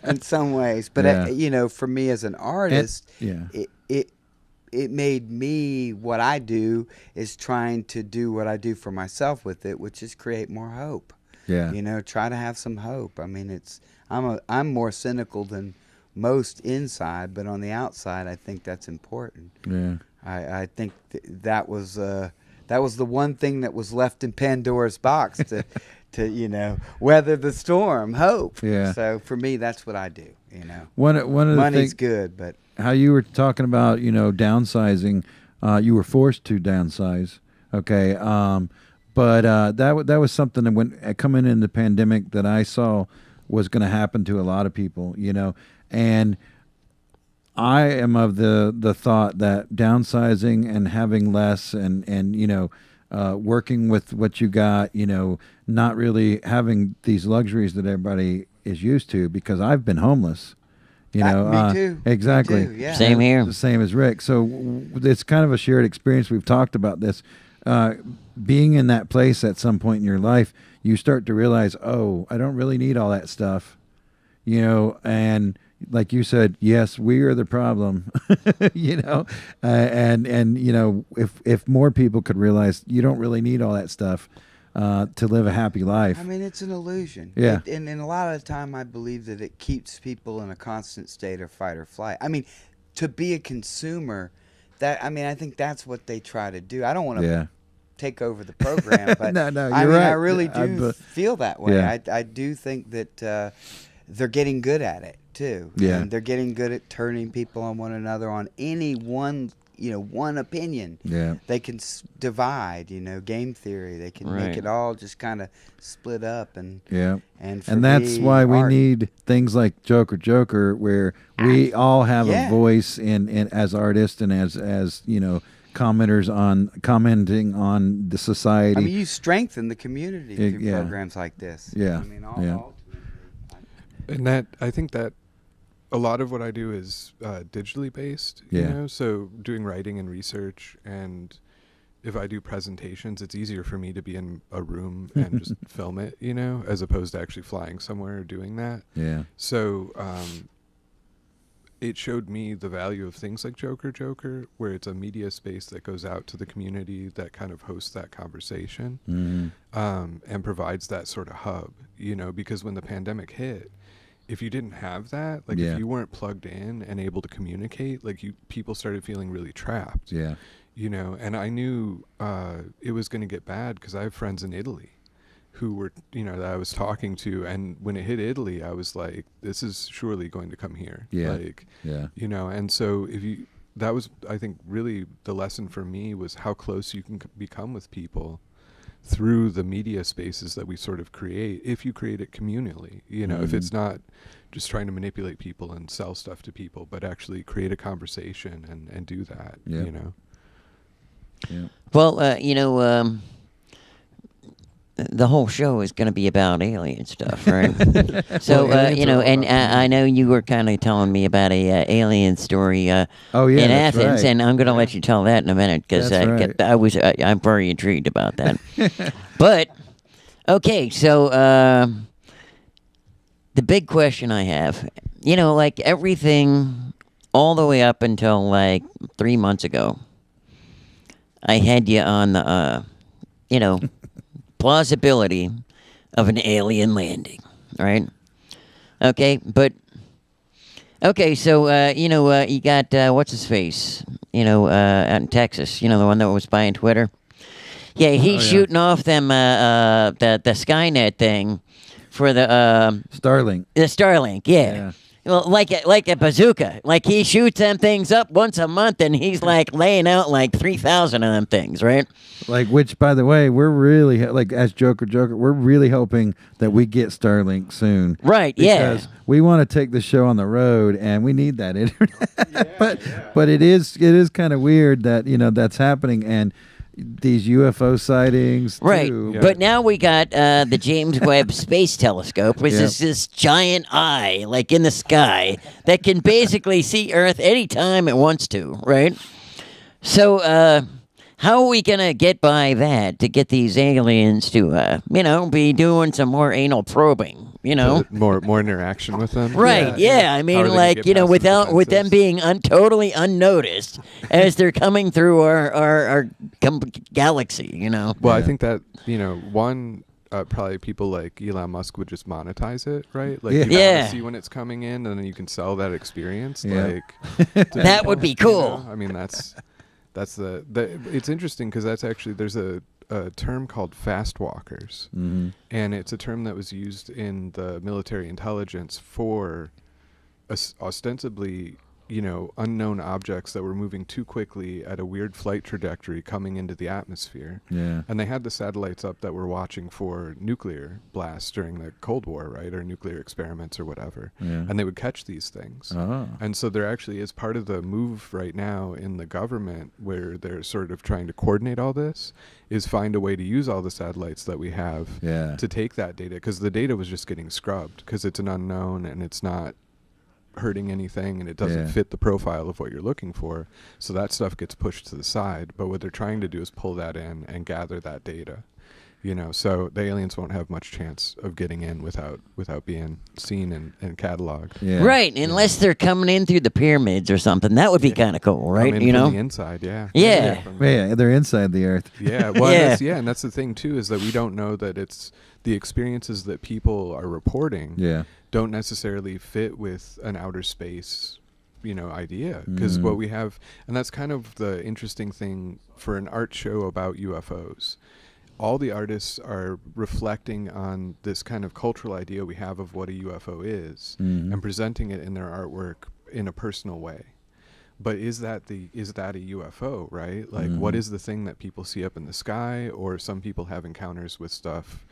in some ways. But you know, for me as an artist, it made me, what I do is trying to do what I do for myself with it, which is create more hope. Yeah. You know, try to have some hope. I mean, I'm more cynical than most inside, but on the outside, I think that's important. Yeah. I think that was the one thing that was left in Pandora's box to you know, weather the storm, hope. Yeah. So for me, that's what I do. You know, One of the money's things, good, but how you were talking about, you know, downsizing, you were forced to downsize. Okay. But that was something that when coming in the pandemic that I saw was going to happen to a lot of people, you know, and I am of the thought that downsizing and having less and you know, working with what you got, you know, not really having these luxuries that everybody is used to, because I've been homeless. You know, me too. Exactly. Me too, yeah. Same here. The same as Rick. So it's kind of a shared experience. We've talked about this. Being in that place at some point in your life, you start to realize, oh, I don't really need all that stuff. You know, and like you said, yes, we are the problem. You know, and you know, if more people could realize you don't really need all that stuff to live a happy life. I mean, it's an illusion. Yeah. And a lot of the time, I believe that it keeps people in a constant state of fight or flight. I mean, to be a consumer, I think that's what they try to do. I don't want to take over the program, but No, you're I mean, right. I really do feel that way. Yeah. I do think that they're getting good at it too. Yeah. And they're getting good at turning people on one another on any one opinion. Yeah. They can divide, you know, game theory. They can make it all just kind of split up and and that's why we need things like Joker, where we all have a voice in as artists and as you know, commenting on the society. I mean, you strengthen the community through programs like this. Yeah. I mean, ultimately. And that, I think that a lot of what I do is digitally based, you know, so doing writing and research, and if I do presentations, it's easier for me to be in a room and just film it, you know, as opposed to actually flying somewhere or doing that. Yeah. So it showed me the value of things like Joker, where it's a media space that goes out to the community that kind of hosts that conversation and provides that sort of hub, you know, because when the pandemic hit, if you didn't have that, like if you weren't plugged in and able to communicate, like people started feeling really trapped. Yeah. You know, and I knew it was going to get bad because I have friends in Italy who were, you know, that I was talking to, and when it hit Italy, I was like, this is surely going to come here. Yeah. Like, you know, and so that was, I think, really the lesson for me was how close you can become with people through the media spaces that we sort of create, if you create it communally, you know, if it's not just trying to manipulate people and sell stuff to people, but actually create a conversation and do that, you know. Yeah. Well, you know, the whole show is going to be about alien stuff, right? So, aliens you know, are all and about I know you were kind of telling me about a alien story Oh, yeah, in that's Athens, right. and I'm going to let you tell that in a minute because That's right. I'm very intrigued about that. But okay, so the big question I have, you know, like everything all the way up until like 3 months ago, I had you on the, you know, plausibility of an alien landing, right? Okay, but okay, so you know, you got what's his face, you know, out in Texas, you know, the one that was buying Twitter. Yeah, he's shooting off them the Skynet thing for the Starlink. the Starlink, yeah. Well, like a bazooka. Like he shoots them things up once a month, and he's like laying out like 3,000 of them things, right? Like, which, by the way, we're really like as Joker, we're really hoping that we get Starlink soon, Right? Yeah. because we want to take the show on the road, and we need that internet. But it is kind of weird that that's happening, and these UFO sightings, Right, too. but now we got the James Webb Space Telescope, which Yep. is this giant eye, like in the sky, that can basically see Earth anytime it wants to, right? So, how are we gonna get by that to get these aliens to, be doing some more anal probing? More interaction with them. Right? Yeah, I How mean, are they gonna like get past the with them defenses? being totally unnoticed as they're coming through our galaxy. Well, I think that one probably people like Elon Musk would just monetize it, right? Like you Yeah. want to see when it's coming in, and then you can sell that experience. Yeah. Like to That would be cool. I mean, that's the it's interesting because that's actually there's a term called fast walkers, and it's a term that was used in the military intelligence for ostensibly unknown objects that were moving too quickly at a weird flight trajectory coming into the atmosphere. Yeah. And they had the satellites up that were watching for nuclear blasts during the Cold War, right? Or nuclear experiments or whatever. Yeah. And they would catch these things. Oh. And so there actually is part of the move right now in the government where they're sort of trying to coordinate all this is find a way to use all the satellites that we have Yeah. to take that data, because the data was just getting scrubbed because it's an unknown and it's not hurting anything and it doesn't fit the profile of what you're looking for, so that stuff gets pushed to the side. But what they're trying to do is pull that in and gather that data, so the aliens won't have much chance of getting in without being seen and cataloged. Yeah. Right, unless they're coming in through the pyramids or something. That would be kind of cool, right? Come in from the inside, Yeah. Yeah, they're inside the Earth. Yeah, well, Yeah. and that's the thing too, is that we don't know that it's the experiences that people are reporting Yeah. don't necessarily fit with an outer space, idea. Because what we have, and that's kind of the interesting thing for an art show about UFOs. All the artists are reflecting on this kind of cultural idea we have of what a UFO is and presenting it in their artwork in a personal way. But is that a UFO, right? Like, what is the thing that people see up in the sky? Or some people have encounters with stuff,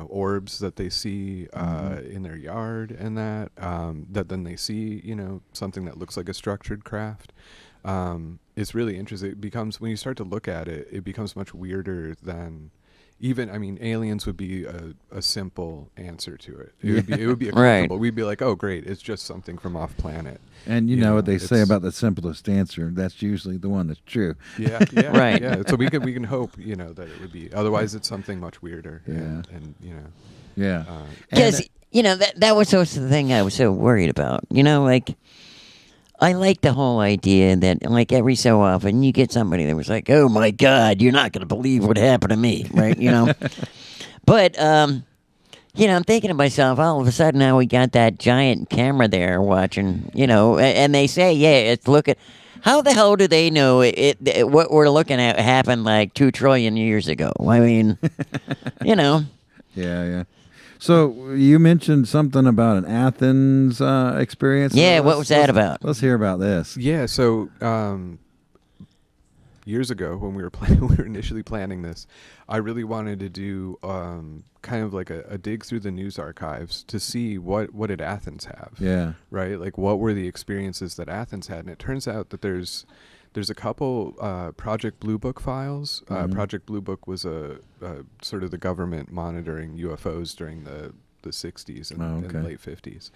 orbs that they see in their yard, and that then they see, something that looks like a structured craft. It's really interesting. It becomes, when you start to look at it, it becomes much weirder than even, aliens would be a simple answer to it. It would be a Right. comfortable. We'd be like, oh, great, it's just something from off planet. And you know what they say it's- about the simplest answer? That's usually the one that's true. Yeah, Right. Yeah, so we can hope, that it would be. Otherwise, it's something much weirder. Yeah. And Yeah. Because, that was also the thing I was so worried about. Like, I like the whole idea that, like, every so often you get somebody that was like, oh, my God, you're not going to believe what happened to me, right? But, I'm thinking to myself, all of a sudden now we got that giant camera there watching, and they say, yeah, it's looking. How the hell do they know it what we're looking at happened like 2 trillion years ago? I mean, Yeah. So you mentioned something about an Athens experience. Yeah, what was that about? Let's hear about this. Yeah, so years ago when we were initially planning this, I really wanted to do kind of like a dig through the news archives to see what did Athens have. Yeah. Right? Like, what were the experiences that Athens had? And it turns out that there's There's a couple Project Blue Book files. Project Blue Book was a sort of the government monitoring UFOs during the 60s and late 50s.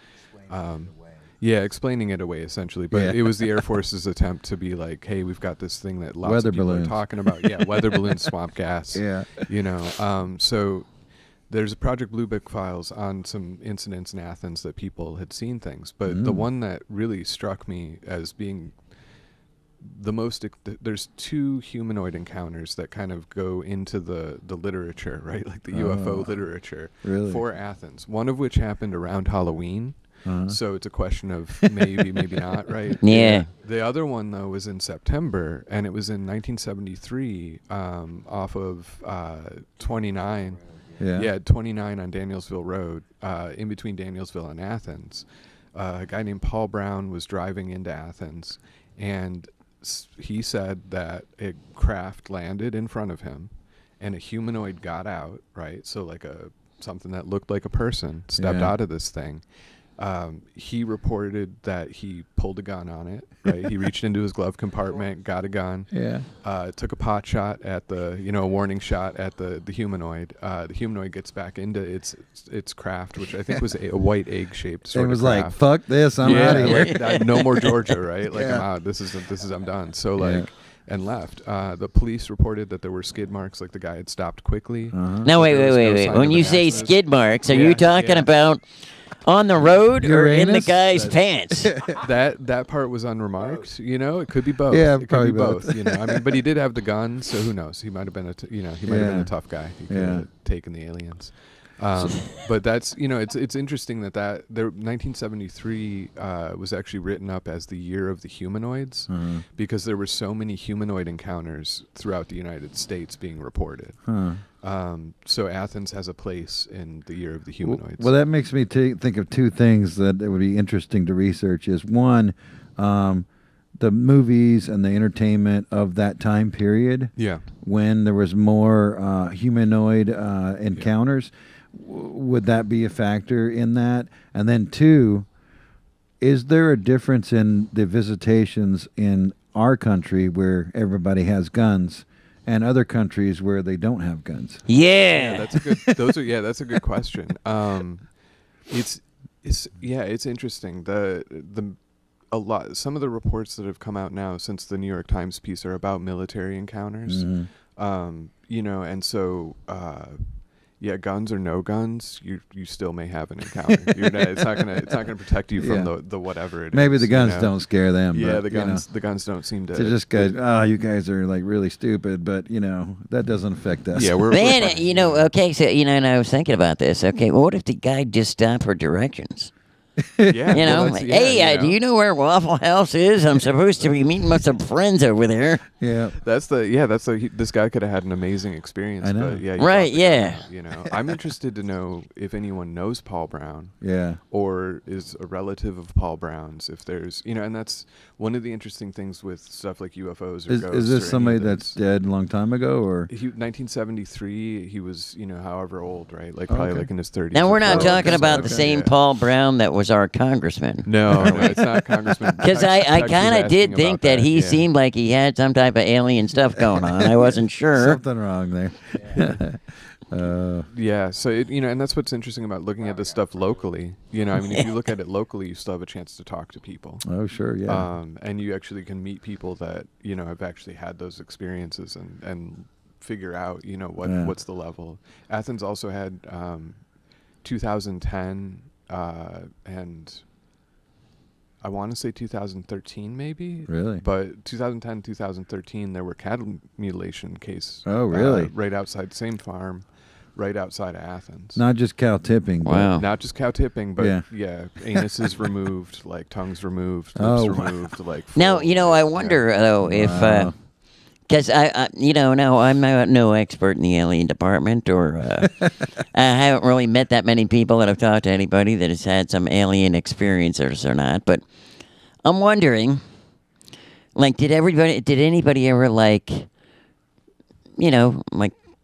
Yeah, explaining it away essentially, but it was the Air Force's attempt to be like, "Hey, we've got this thing that lots Weather of people balloons. are talking about." Yeah, weather balloons, swamp gas. Yeah. You know, so there's a Project Blue Book files on some incidents in Athens that people had seen things, but the one that really struck me as being the most, there's 2 humanoid encounters that kind of go into the literature, right? Like the UFO literature for Athens. One of which happened around Halloween. So it's a question of maybe, maybe not, right? Yeah. The other one, though, was in September, and it was in 1973 off of 29. Yeah, 29 on Danielsville Road, in between Danielsville and Athens. A guy named Paul Brown was driving into Athens, and he said that a craft landed in front of him, and a humanoid got out, right? So like something that looked like a person stepped out of this thing. He reported that he pulled a gun on it, right? He reached into his glove compartment, got a gun, took a pot shot at a warning shot at the humanoid. The humanoid gets back into its craft, which I think was a white egg-shaped sort of was craft. like, fuck this, I'm out of here. Like, no more Georgia, right? Like, I'm out. This is I'm done. So like, and left. The police reported that there were skid marks, like the guy had stopped quickly. Now, wait. sign When of you an say accident. skid marks, are you talking about on the road or in the Uranus? guy's pants? That part was unremarked. You know, it could be both. Yeah, it could probably be both. You know, I mean, but he did have the gun, so who knows? He might have been he might have been a tough guy. He could have taken the aliens. But that's, it's interesting that 1973 was actually written up as the year of the humanoids because there were so many humanoid encounters throughout the United States being reported. So Athens has a place in the year of the humanoids. Well, that makes me think of 2 things that it would be interesting to research. Is one, the movies and the entertainment of that time period. Yeah. When there was more humanoid encounters. Would that be a factor in that? And then 2, is there a difference in the visitations in our country where everybody has guns and other countries where they don't have guns? Yeah. That's a good. That's a good question. It's interesting. Some of the reports that have come out now since the New York Times piece are about military encounters. And so. Yeah, guns or no guns, you still may have an encounter. It's not gonna protect you from the whatever it is. Maybe the guns don't scare them. Yeah, but, the guns don't seem to. To just go, you guys are like really stupid, but that doesn't affect us. Yeah, we're Man, fine. okay, so, and I was thinking about this. Okay, well, what if the guy just stopped for directions? Yeah, Do you know where Waffle House is? I'm supposed to be meeting with some friends over there. Yeah. This guy could have had an amazing experience. I know. But yeah, Right, yeah. I'm interested to know if anyone knows Paul Brown. Yeah. Or is a relative of Paul Brown's. If there's, and that's one of the interesting things with stuff like UFOs or ghosts. Is this or somebody any of that's dead a long time ago, or 1973? He was, however old, right? Like probably like in his 30s. Now, we're not or talking 40s. about the same Paul Brown that was our congressman. No, it's not Congressman. Because I kind of did think that he seemed like he had some type of alien stuff going on. I wasn't sure. something wrong there? Yeah, so and that's what's interesting about looking at this stuff locally. If you look at it locally, you still have a chance to talk to people. Oh, sure, yeah. And you actually can meet people that have actually had those experiences and figure out what's the level. Athens also had 2010 and I want to say 2013 maybe. Really? But 2010, 2013 there were cattle mutilation case. Oh, really? Right outside same farm. Right outside of Athens. Not just cow tipping. Wow. Not just cow tipping, but anuses removed, like tongues removed, lips removed, like. Now, I wonder though if, because now I'm no expert in the alien department, or I haven't really met that many people that have talked to anybody that has had some alien experiences or not. But I'm wondering, like, did anybody ever like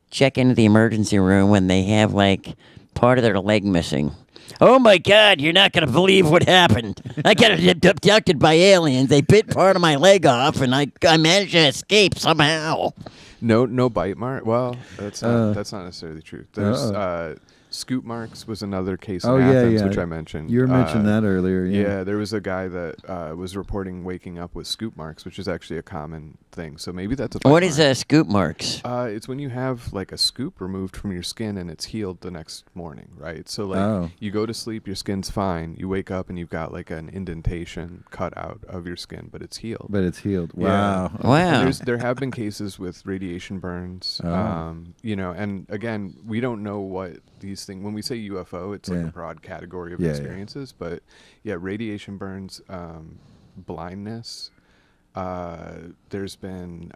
check into the emergency room when they have like part of their leg missing. Oh my God, you're not going to believe what happened. I got abducted by aliens. They bit part of my leg off, and I managed to escape somehow. No bite mark. Well, that's not necessarily true. There's scoop marks was another case in Athens, which I mentioned. You mentioned that earlier. Yeah, there was a guy that was reporting waking up with scoop marks, which is actually a common thing. So maybe that's a bite What mark. is scoop marks? It's when you have like a scoop removed from your skin and it's healed the next morning, right? So like you go to sleep, your skin's fine. You wake up and you've got like an indentation cut out of your skin, but it's healed. Wow. Yeah. Wow. And there have been cases with radiation burns, and again, we don't know what these things, when we say UFO, it's like a broad category of experiences, but radiation burns, blindness, there's been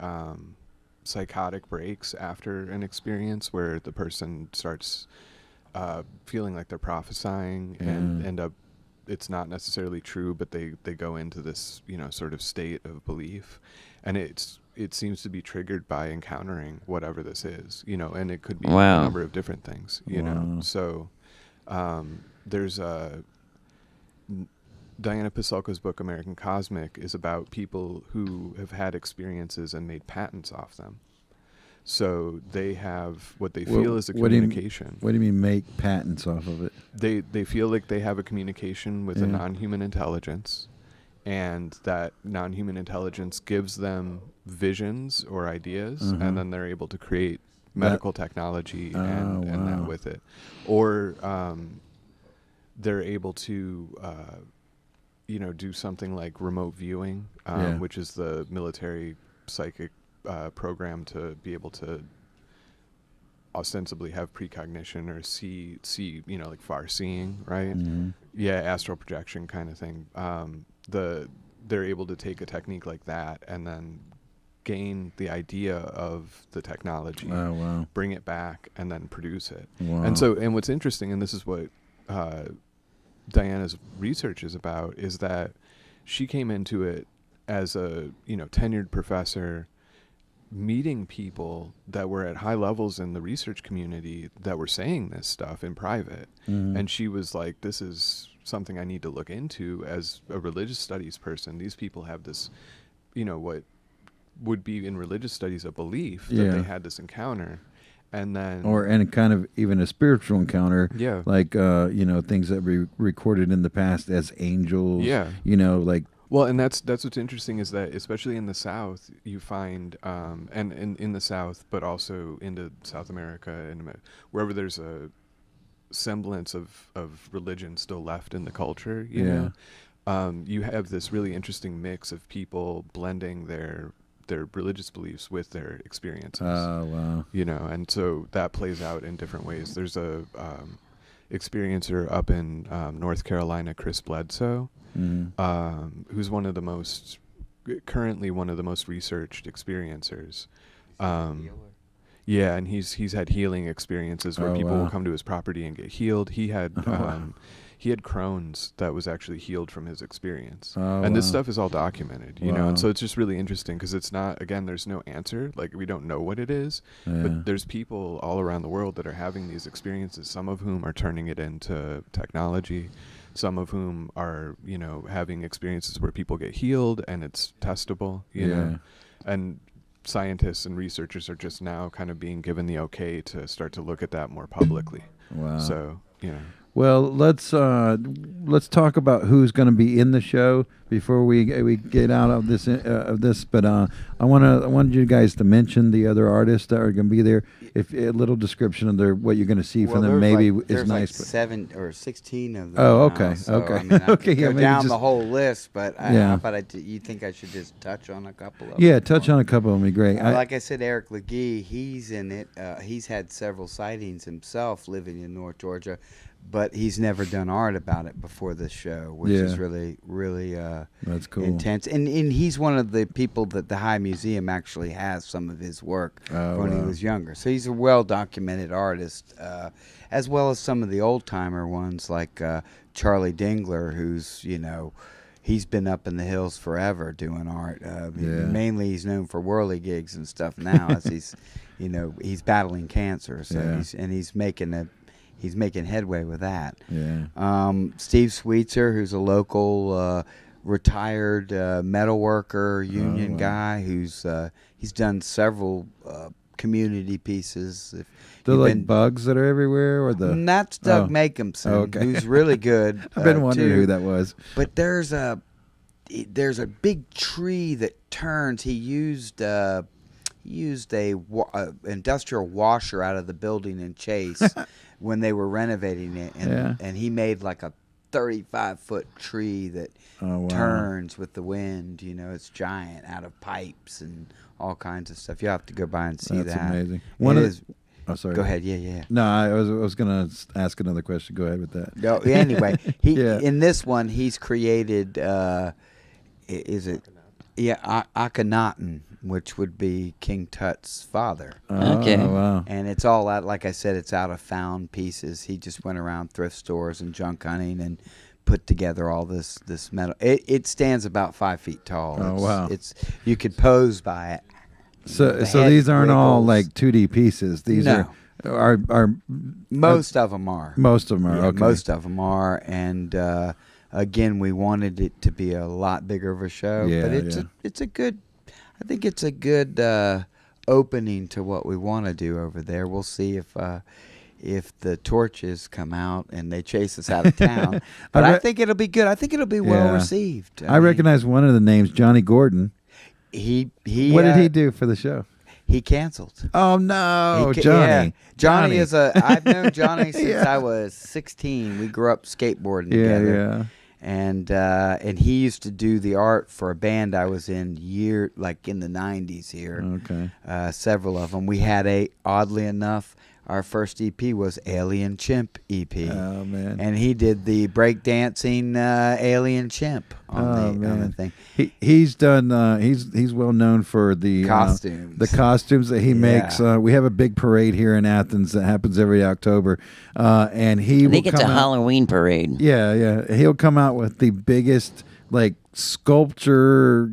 psychotic breaks after an experience where the person starts feeling like they're prophesying and end up, it's not necessarily true, but they go into this, sort of state of belief, and it seems to be triggered by encountering whatever this is, and it could be a number of different things, know. So there's Diana Pasulka's book, American Cosmic, is about people who have had experiences and made patents off them. So they have what they feel is a communication. What do you mean make patents off of it? They feel like they have a communication with a non-human intelligence, and that non-human intelligence gives them visions or ideas, and then they're able to create medical technology and that with it. Or they're able to do something like remote viewing, which is the military psychic program to be able to ostensibly have precognition or see like far seeing, right? Astral projection kind of thing. They're able to take a technique like that and then gain the idea of the technology, bring it back, and then produce it. And what's interesting, and this is what Diana's research is about, is that she came into it as a tenured professor, meeting people that were at high levels in the research community that were saying this stuff in private, and she was like, this is something I need to look into as a religious studies person. These people have this, what would be in religious studies a belief that they had this encounter, and then and kind of even a spiritual encounter, like things that were recorded in the past as angels, like. Well, and that's what's interesting, is that especially in the South, you find, and in the South, but also into South America and wherever there's a semblance of religion still left in the culture, you know, you have this really interesting mix of people blending their religious beliefs with their experiences. And so that plays out in different ways. There's a experiencer up in North Carolina, Chris Bledsoe, who's currently one of the most researched experiencers. And he's had healing experiences where people will come to his property and get healed. He had Crohn's that was actually healed from his experience. And this stuff is all documented, you know, and so it's just really interesting because it's not, again, there's no answer. Like, we don't know what it is, but there's people all around the world that are having these experiences, some of whom are turning it into technology, some of whom are, having experiences where people get healed and it's testable, you know, and scientists and researchers are just now kind of being given the okay to start to look at that more publicly. So, Well, let's talk about who's going to be in the show before we get out of this. But I wanted you guys to mention the other artists that are going to be there. If a little description of what you're going to see from them maybe is nice. Like 7 or 16 of them. Oh, okay, now, so, okay, I mean, I okay. could go down the whole list, but you think I should just touch on a couple of them? Yeah, touch on a couple of them would be great. Like I said, Eric Legee, he's in it. He's had several sightings himself living in North Georgia, but he's never done art about it before this show, which is really, really that's cool. intense. And he's one of the people that the High Museum actually has some of his work when he was younger. So he's a well-documented artist, as well as some of the old-timer ones like Charlie Dingler, who's, he's been up in the hills forever doing art. Mainly he's known for whirly gigs and stuff now as he's battling cancer. So he's making he's making headway with that. Yeah. Steve Sweetser, who's a local retired metal worker, union guy, who's he's done several community pieces. The bugs that are everywhere, or the that's Doug Makehamson, who's really good. I've been wondering who that was. But there's a big tree that turns. He used a industrial washer out of the building in Chase when they were renovating it, and he made like a 35-foot tree that turns with the wind. You know, it's giant, out of pipes and all kinds of stuff. You have to go by and see that. That's amazing. Oh, sorry. Go ahead. Yeah. No, I was going to ask another question. Go ahead with that. No, anyway, in this one he's created. Akhenaten, which would be King Tut's father. Okay. Oh, wow. And it's all out, like I said, it's out of found pieces. He just went around thrift stores and junk hunting and put together all this metal. It stands about 5 feet tall. Wow. You could pose by it. So these aren't all like 2D pieces. These are most of them are. Most of them are. Okay. Most of them are, and again, we wanted it to be a lot bigger of a show. Yeah, but it's a good. I think it's a good opening to what we want to do over there. We'll see if the torches come out and they chase us out of town. But I think it'll be good. I think it'll be well received. I recognize one of the names, Johnny Gordon. He what did he do for the show? He canceled. Oh no, Johnny! Yeah. Johnny is I've known Johnny since I was 16. We grew up skateboarding together. And he used to do the art for a band I was in in the 90s here. Okay. Several of them. We had oddly enough, our first EP was Alien Chimp EP. Oh man! And he did the breakdancing Alien Chimp on the thing. He's done. He's well known for the costumes. The costumes that he makes. We have a big parade here in Athens that happens every October, and I think it's a Halloween parade. Yeah. He'll come out with the biggest sculpture.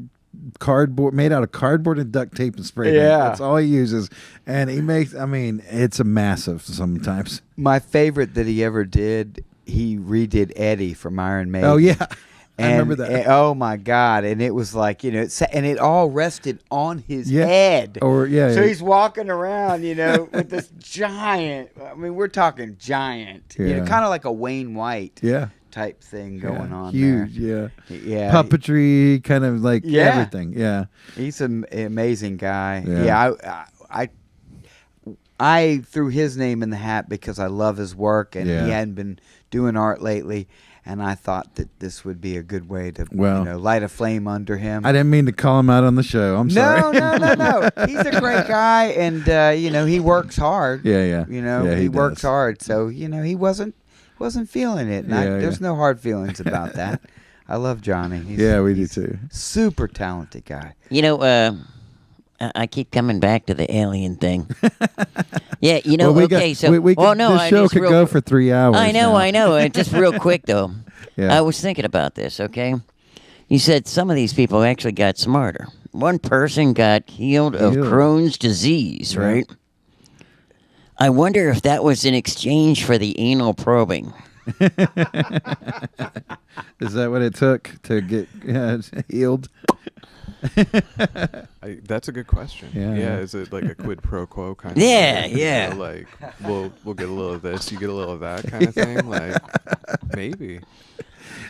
Cardboard made out of cardboard and duct tape and spray paint. That's all he uses, and he makes. I mean, it's a massive sometimes. My favorite that he ever did, he redid Eddie from Iron Maiden. Oh yeah, I remember that. Oh my God! And it was like and it all rested on his head. So he's walking around, with this giant. I mean, we're talking giant. Yeah. Kind of like a Wayne White. Yeah. Type thing going on huge there. Yeah. Puppetry, kind of like everything. Yeah. He's an amazing guy. Yeah. I threw his name in the hat because I love his work, and he hadn't been doing art lately, and I thought that this would be a good way to light a flame under him. I didn't mean to call him out on the show. I'm sorry. No. He's a great guy, and he works hard. Yeah. He works hard, so he wasn't feeling it. And there's no hard feelings about that. I love Johnny. We do too. Super talented guy. I keep coming back to the alien thing. Yeah, this show could go for 3 hours. I know. Just real quick though. Yeah. I was thinking about this. Okay, you said some of these people actually got smarter. One person got healed of Crohn's disease, right? I wonder if that was in exchange for the anal probing. Is that what it took to get healed? That's a good question. Yeah. Is it like a quid pro quo kind of thing? Yeah. We'll get a little of this, you get a little of that kind of thing. Maybe.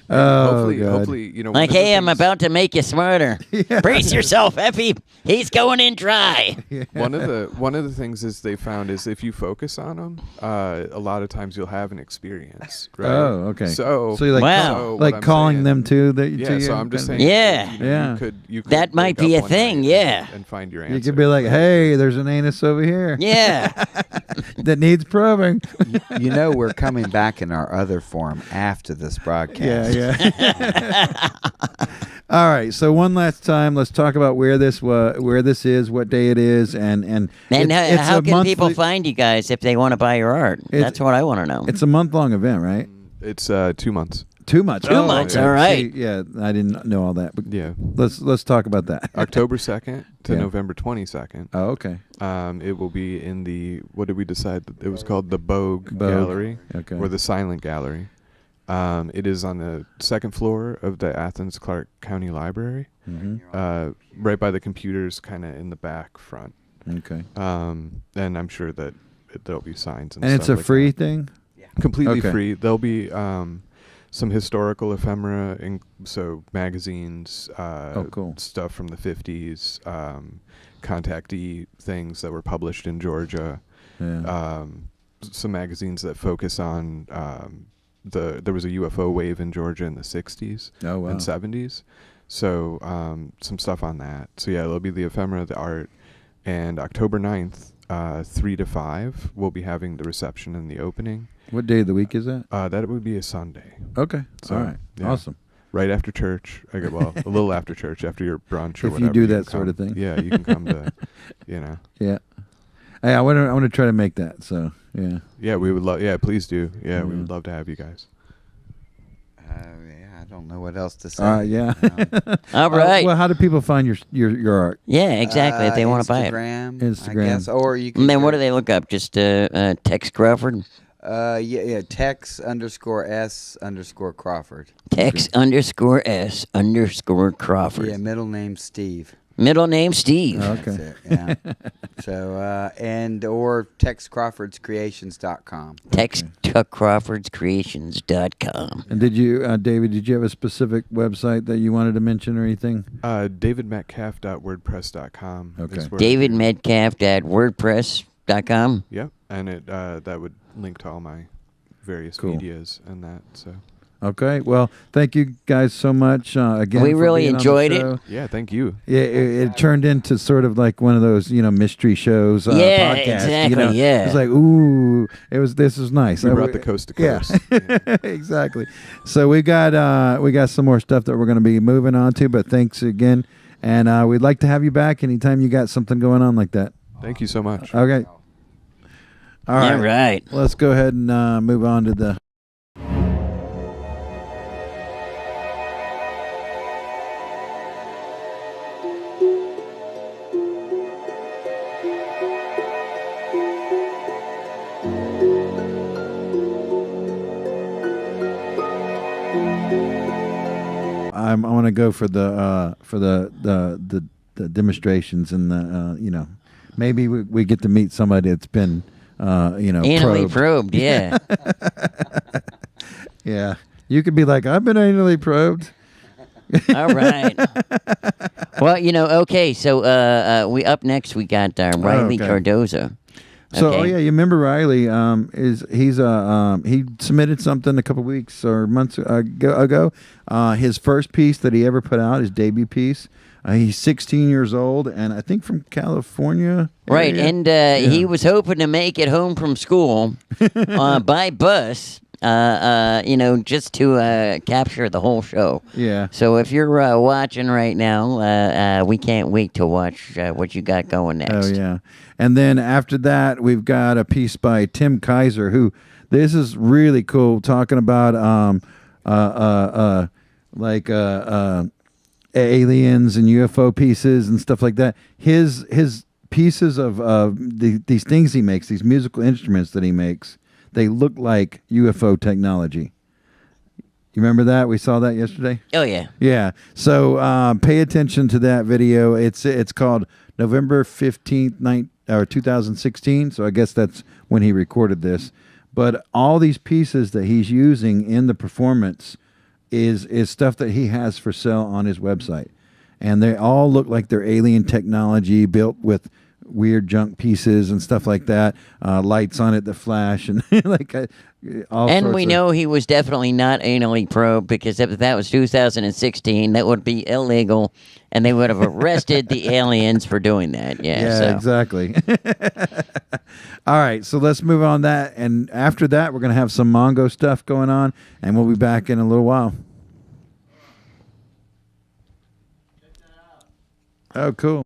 Hopefully, hey, I'm about to make you smarter. Brace yourself, Effie. He's going in dry. One of the things is they found is if you focus on them, a lot of times you'll have an experience. Right? Oh, okay. So you're calling them to the. Yeah. So I'm just saying. Yeah. You could that might be a thing. Yeah. And find your answer. You could be like, hey, there's an anus over here. Yeah. That needs probing. We're coming back in our other form after this broadcast. Yeah. All right. So one last time, let's talk about where this is, what day it is, and how can people find you guys if they want to buy your art? That's what I want to know. It's a month-long event, right? It's 2 months. 2 months. 2 months. All right. See, yeah, I didn't know all that. But Yeah. let's talk about that. October 2nd to Yeah. November 22nd. Oh, okay. It will be in the, what did we decide? It was called the Bogue Bogue. Gallery, Okay. or the Silent Gallery. It is on the 2nd floor of the Athens Clark County Library, right by the computers, kind of in the back front. Okay. And I'm sure that there'll be signs and And stuff it's a like free that. thing? Completely Okay. free. There'll be some historical ephemera, so magazines, cool. stuff from the 50s, contactee things that were published in Georgia, Yeah. some magazines that focus on there was a UFO wave in Georgia in the 60s Oh, wow. and 70s. So some stuff on that. So yeah, there'll be the ephemera, the art, and October 9th, 3 to 5, we'll be having the reception and the opening. What day of the week is that? That would be a Sunday. Okay. So, all right. yeah. Awesome. Right after church. A little after church, after your brunch or If you whatever. do can that sort of come. thing. Yeah, you can come to, Yeah. Hey, I want to try to make that. So yeah. Yeah, we would love. Yeah, please do. Yeah, we would love to have you guys. Yeah, I don't know what else to say. Yeah. All right. Well, how do people find your art? Yeah, exactly. If they want to buy it. Instagram, I Instagram. guess, or you can. And then what do they look up? Just text Crawford? Tex _S _Crawford. Tex _S _Crawford. Yeah, middle name Steve. Middle name Steve. That's it, yeah. So or TexCrawfordsCreations.com. TexCrawfordsCreations.com. And did you, David? Did you have a specific website that you wanted to mention or anything? DavidMetcalfe.wordpress.com. Okay. DavidMetcalfe.wordpress.com. Yep, and that would link to all my various Cool. medias and that. So. Okay. Well, thank you guys so much again. We for really being on the enjoyed it. show. Yeah, thank you. Yeah, it turned into sort of like one of those, mystery shows. Yeah, podcasts, exactly, yeah. It's like, ooh, this was nice. We brought the coast to coast. Yeah, exactly. So we got some more stuff that we're going to be moving on to. But thanks again, and we'd like to have you back anytime you got something going on like that. Thank you so much. Okay. All right. All right. Let's go ahead and move on to the. I want to go for the demonstrations and the maybe we get to meet somebody that's been Anally probed, yeah. Yeah, you could be like, I've been anally probed. All right. Well, okay. So we up next. We got Riley okay. Cardoza. So, Okay. you remember Riley? He submitted something a couple weeks or months ago. His first piece that he ever put out, his debut piece. He's 16 years old, and I think from California. Right, area. and he was hoping to make it home from school by bus. Just to capture the whole show. Yeah. So if you're watching right now, we can't wait to watch what you got going next. Oh yeah. And then after that, we've got a piece by Tim Kaiser, who this is really cool, talking about aliens and UFO pieces and stuff like that. His pieces of these things he makes, these musical instruments that he makes, they look like UFO technology. You remember that? We saw that yesterday. Oh yeah. Yeah. So pay attention to that video. It's called November 15th, 2016. So I guess that's when he recorded this. But all these pieces that he's using in the performance is stuff that he has for sale on his website. And they all look like they're alien technology built with weird junk pieces and stuff like that, lights on it that flash and all And sorts we of- know he was definitely not anally probed, because if that was 2016, that would be illegal, and they would have arrested the aliens for doing that. Yeah, so. Exactly. All right, so let's move on that, and after that, we're going to have some Mongo stuff going on, and we'll be back in a little while. Oh, cool.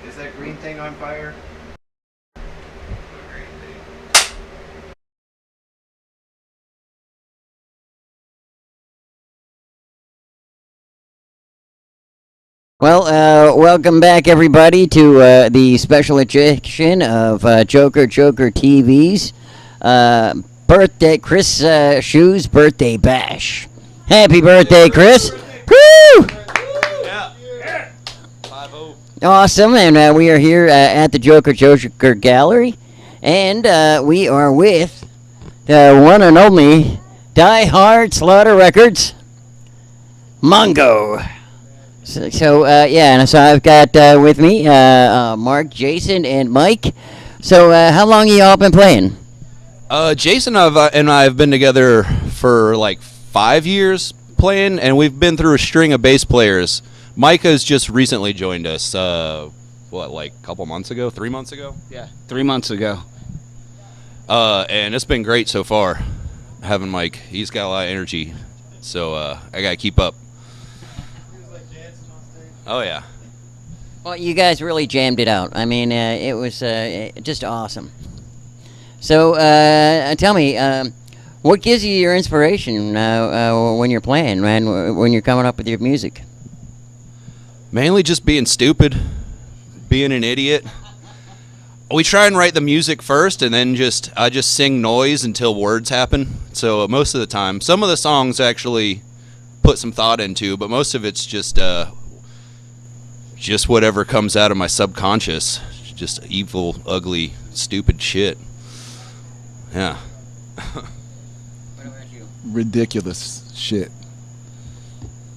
Is that green thing on fire? Well, welcome back, everybody, to the special edition of Joker TV's birthday, Chris Shoe's birthday bash. Happy birthday, Chris! Woo! Awesome, and we are here at the Joker Gallery, and we are with the one and only Die Hard Slaughter Records, Mongo. So and so I've got with me Mark, Jason, and Mike. So how long you all been playing? Jason and I have been together for like 5 years playing, and we've been through a string of bass players. Mike has just recently joined us, like a couple months ago, 3 months ago? Yeah, 3 months ago. And it's been great so far, having Mike. He's got a lot of energy, so I got to keep up. Oh, yeah. Well, you guys really jammed it out. I mean, it was just awesome. So tell me, what gives you your inspiration when you're playing, man, when you're coming up with your music? Mainly just being stupid, being an idiot. We try and write the music first, and then I just sing noise until words happen. So most of the time, some of the songs actually put some thought into, but most of it's just whatever comes out of my subconscious. Just evil, ugly, stupid shit. Yeah. Ridiculous shit.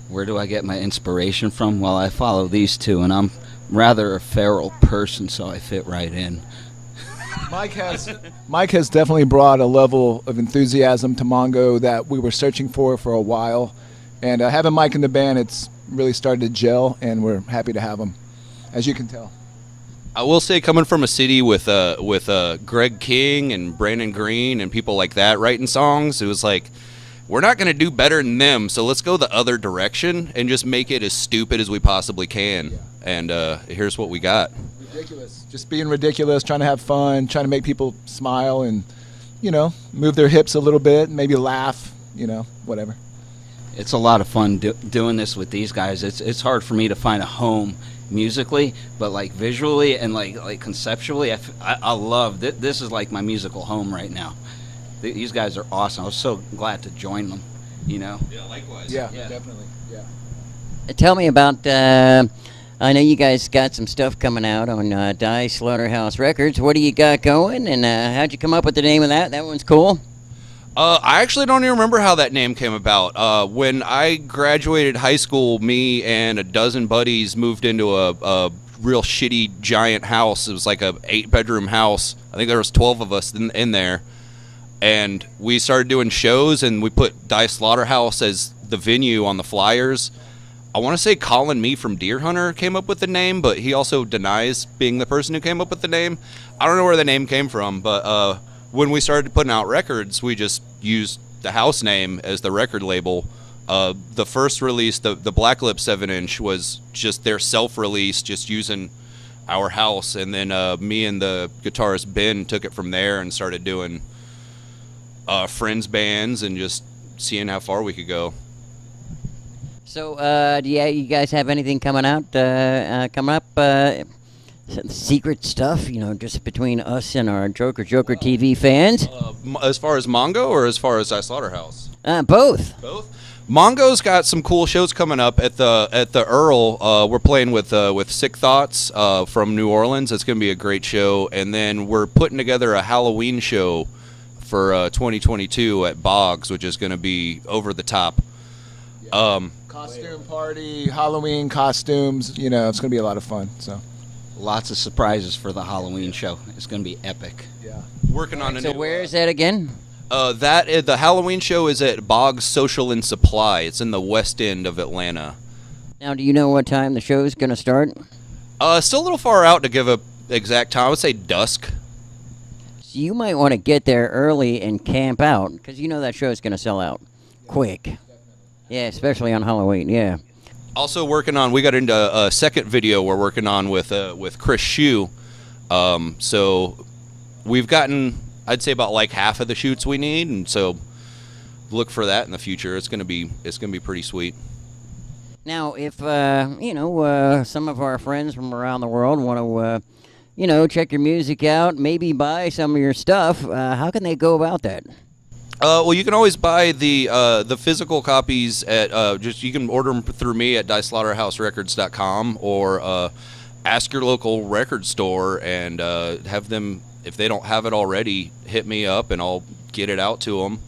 Where do I get my inspiration from? Well, I follow these two, and I'm rather a feral person, so I fit right in. Mike has definitely brought a level of enthusiasm to Mongo that we were searching for a while. And having Mike in the band, it's really started to gel, and we're happy to have him, as you can tell. I will say, coming from a city with Greg King and Brandon Green and people like that writing songs, it was like, we're not going to do better than them, so let's go the other direction and just make it as stupid as we possibly can. Yeah. And here's what we got. Ridiculous. Just being ridiculous, trying to have fun, trying to make people smile and, move their hips a little bit, maybe laugh, whatever. It's a lot of fun doing this with these guys. It's hard for me to find a home musically, but like visually and like conceptually, I love this is like my musical home right now. These guys are awesome. I was so glad to join them, Yeah, likewise. Yeah, definitely. Yeah. Tell me about, I know you guys got some stuff coming out on Die Slaughterhouse Records. What do you got going, and how'd you come up with the name of that? That one's cool. I actually don't even remember how that name came about. When I graduated high school, me and a dozen buddies moved into a real shitty giant house. It was like a 8-bedroom house. I think there was 12 of us in there. And we started doing shows, and we put Die Slaughterhouse as the venue on the flyers. I want to say Colin Me from Deer Hunter came up with the name, but he also denies being the person who came up with the name. I don't know where the name came from, but when we started putting out records, we just used the house name as the record label. The first release, the Black Lip 7-inch, was just their self-release, just using our house. And then me and the guitarist Ben took it from there and started doing friends bands and just seeing how far we could go. So, do you guys have anything coming out? Coming up? Secret stuff, just between us and our Joker TV fans? As far as Mongo or as far as Die Slaughterhouse? Both. Both. Mongo's got some cool shows coming up at the Earl. We're playing with Sick Thoughts from New Orleans. It's going to be a great show. And then we're putting together a Halloween show for 2022 at Boggs, which is going to be over the top. Costume party, Halloween costumes. It's going to be a lot of fun. So lots of surprises for the Halloween show. It's going to be epic. Yeah. Working on a So new, where is that again? The Halloween show is at Boggs Social and Supply. It's in the West End of Atlanta. Now, do you know what time the show is going to start? Still a little far out to give a exact time. I would say dusk. So you might want to get there early and camp out, because that show is going to sell out quick. Yeah, especially on Halloween. Yeah. Also working on, we got into a second video we're working on with Chris Shue. So we've gotten, I'd say, about like half of the shoots we need, and so look for that in the future. It's gonna be pretty sweet. Now, if some of our friends from around the world want to, check your music out, maybe buy some of your stuff, how can they go about that? Well, you can always buy the physical copies at you can order them through me at DieSlaughterhouseRecords.com or ask your local record store and have them, if they don't have it already, hit me up and I'll get it out to them.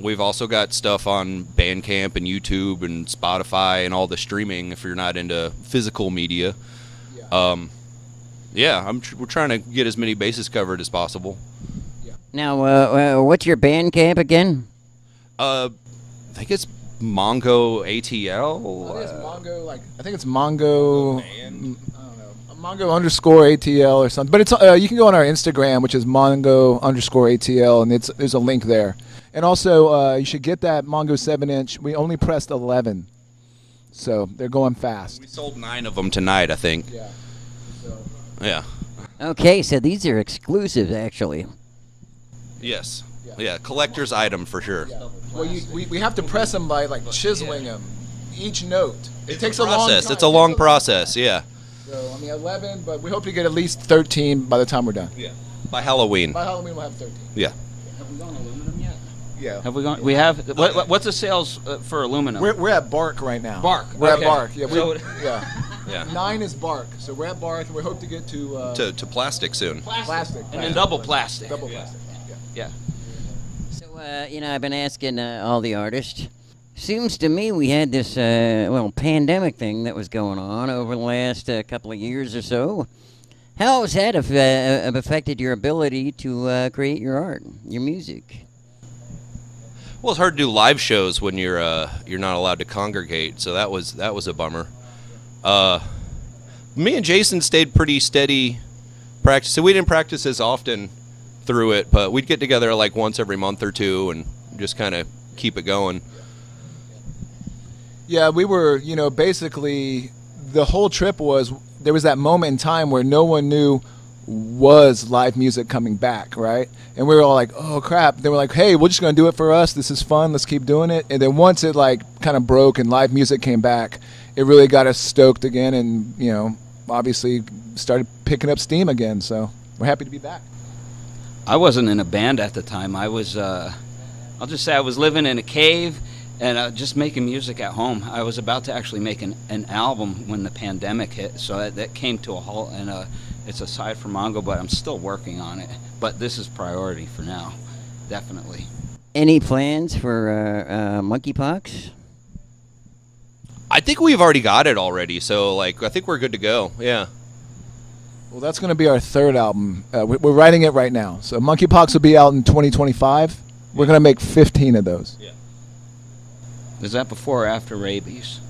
We've also got stuff on Bandcamp and YouTube and Spotify and all the streaming if you're not into physical media. We're trying to get as many bases covered as possible. Now, what's your Bandcamp again? I think it's Mongo ATL. I think it's Mongo. I don't know. Mongo _ATL or something. But it's you can go on our Instagram, which is Mongo _ATL, and there's a link there. And also, you should get that Mongo 7-inch. We only pressed 11, so they're going fast. We sold 9 of them tonight, I think. Yeah. Yeah. Okay, so these are exclusives, actually. Yes. Yeah, collector's item for sure. Yeah. Well, we have to press them by like chiseling them, each note. It takes a long process. time. It's a long process, yeah. So, 11, but we hope to get at least 13 by the time we're done. Yeah. By Halloween. By Halloween, we'll have 13. Yeah. Have we gone aluminum yet? Yeah. Have we gone? We have. What's the sales for aluminum? We're at Bark right now. Bark. We're okay. at Bark. Yeah. Yeah. Yeah. 9 is Bark, so we're at Bark, and we hope to get to plastic soon. Plastic. And then double plastic. Double plastic. Yeah. So, I've been asking all the artists. Seems to me we had this, pandemic thing that was going on over the last couple of years or so. How has that affected your ability to create your art, your music? Well, it's hard to do live shows when you're not allowed to congregate, so that was a bummer. Me and Jason stayed pretty steady practice. So we didn't practice as often through it, but we'd get together like once every month or two and just kind of keep it going. Yeah, we were, basically the whole trip was there was that moment in time where no one knew was live music coming back, right? And we were all like, oh crap. They were like, hey, we're just going to do it for us. This is fun. Let's keep doing it. And then once it like kind of broke and live music came back, it really got us stoked again and, obviously started picking up steam again. So we're happy to be back. I wasn't in a band at the time. I was, I'll just say I was living in a cave and just making music at home. I was about to actually make an album when the pandemic hit, so that came to a halt, and it's aside from Mongo, but I'm still working on it. But this is priority for now, definitely. Any plans for monkeypox? I think we've already got it already, so I think we're good to go. Yeah. Well, that's going to be our third album. We're writing it right now. So Monkeypox will be out in 2025. We're going to make 15 of those. Yeah. Is that before or after rabies?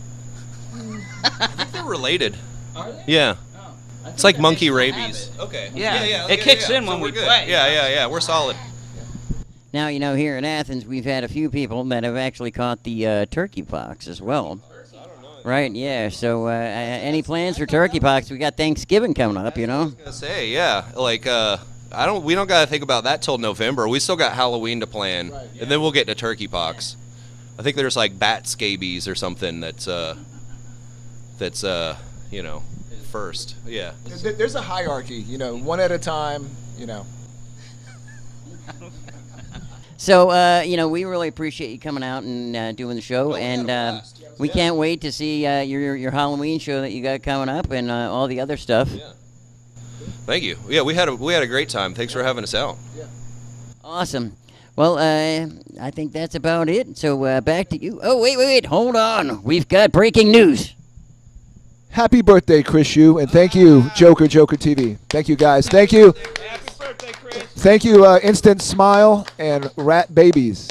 I think they're related. Are they? Yeah. Oh, It's like monkey rabies. Okay. Yeah. It kicks in when we play. Yeah. We're solid. Now, here in Athens, we've had a few people that have actually caught the turkey pox as well. Right, yeah. So, any plans for turkey pox? We got Thanksgiving coming up, I was gonna say, yeah. We don't gotta think about that till November. We still got Halloween to plan, and then we'll get to turkey pox. I think there's like bat scabies or something that's first. Yeah. There's a hierarchy, one at a time, So, we really appreciate you coming out and doing the show, and we can't wait to see your Halloween show that you got coming up and all the other stuff. Yeah. Thank you. Yeah, we had a great time. Thanks for having us out. Yeah. Awesome. Well, I think that's about it. So back to you. Oh, wait, hold on. We've got breaking news. Happy birthday, Chris Yu, and thank you, Joker TV. Thank you, guys. Thank you. Happy birthday, Chris. Thank you, Instant Smile and Rat Babies.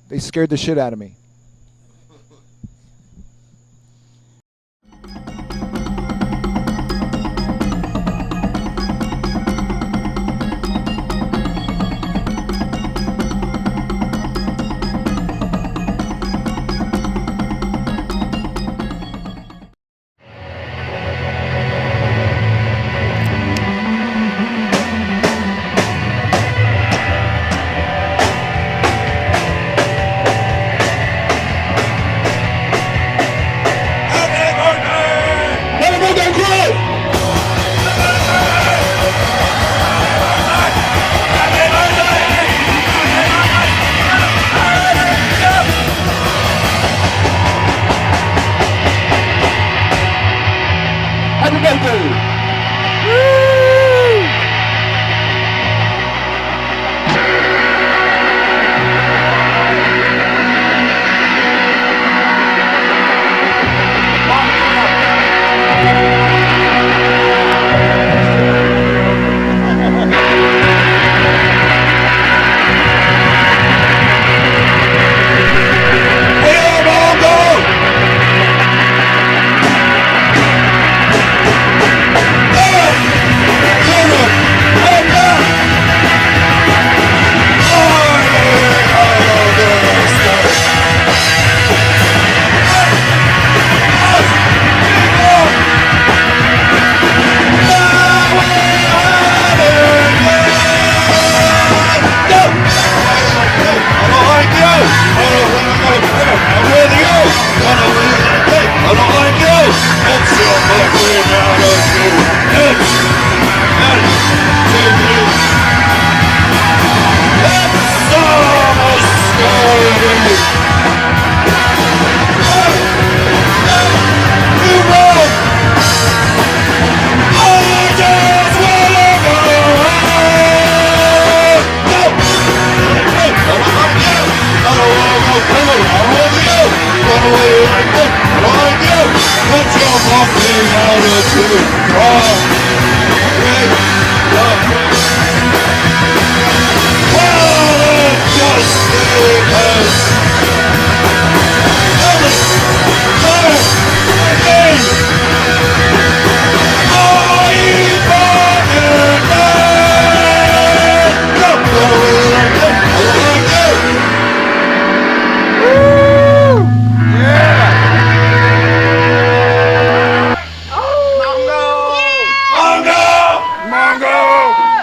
They scared the shit out of me. Mongo!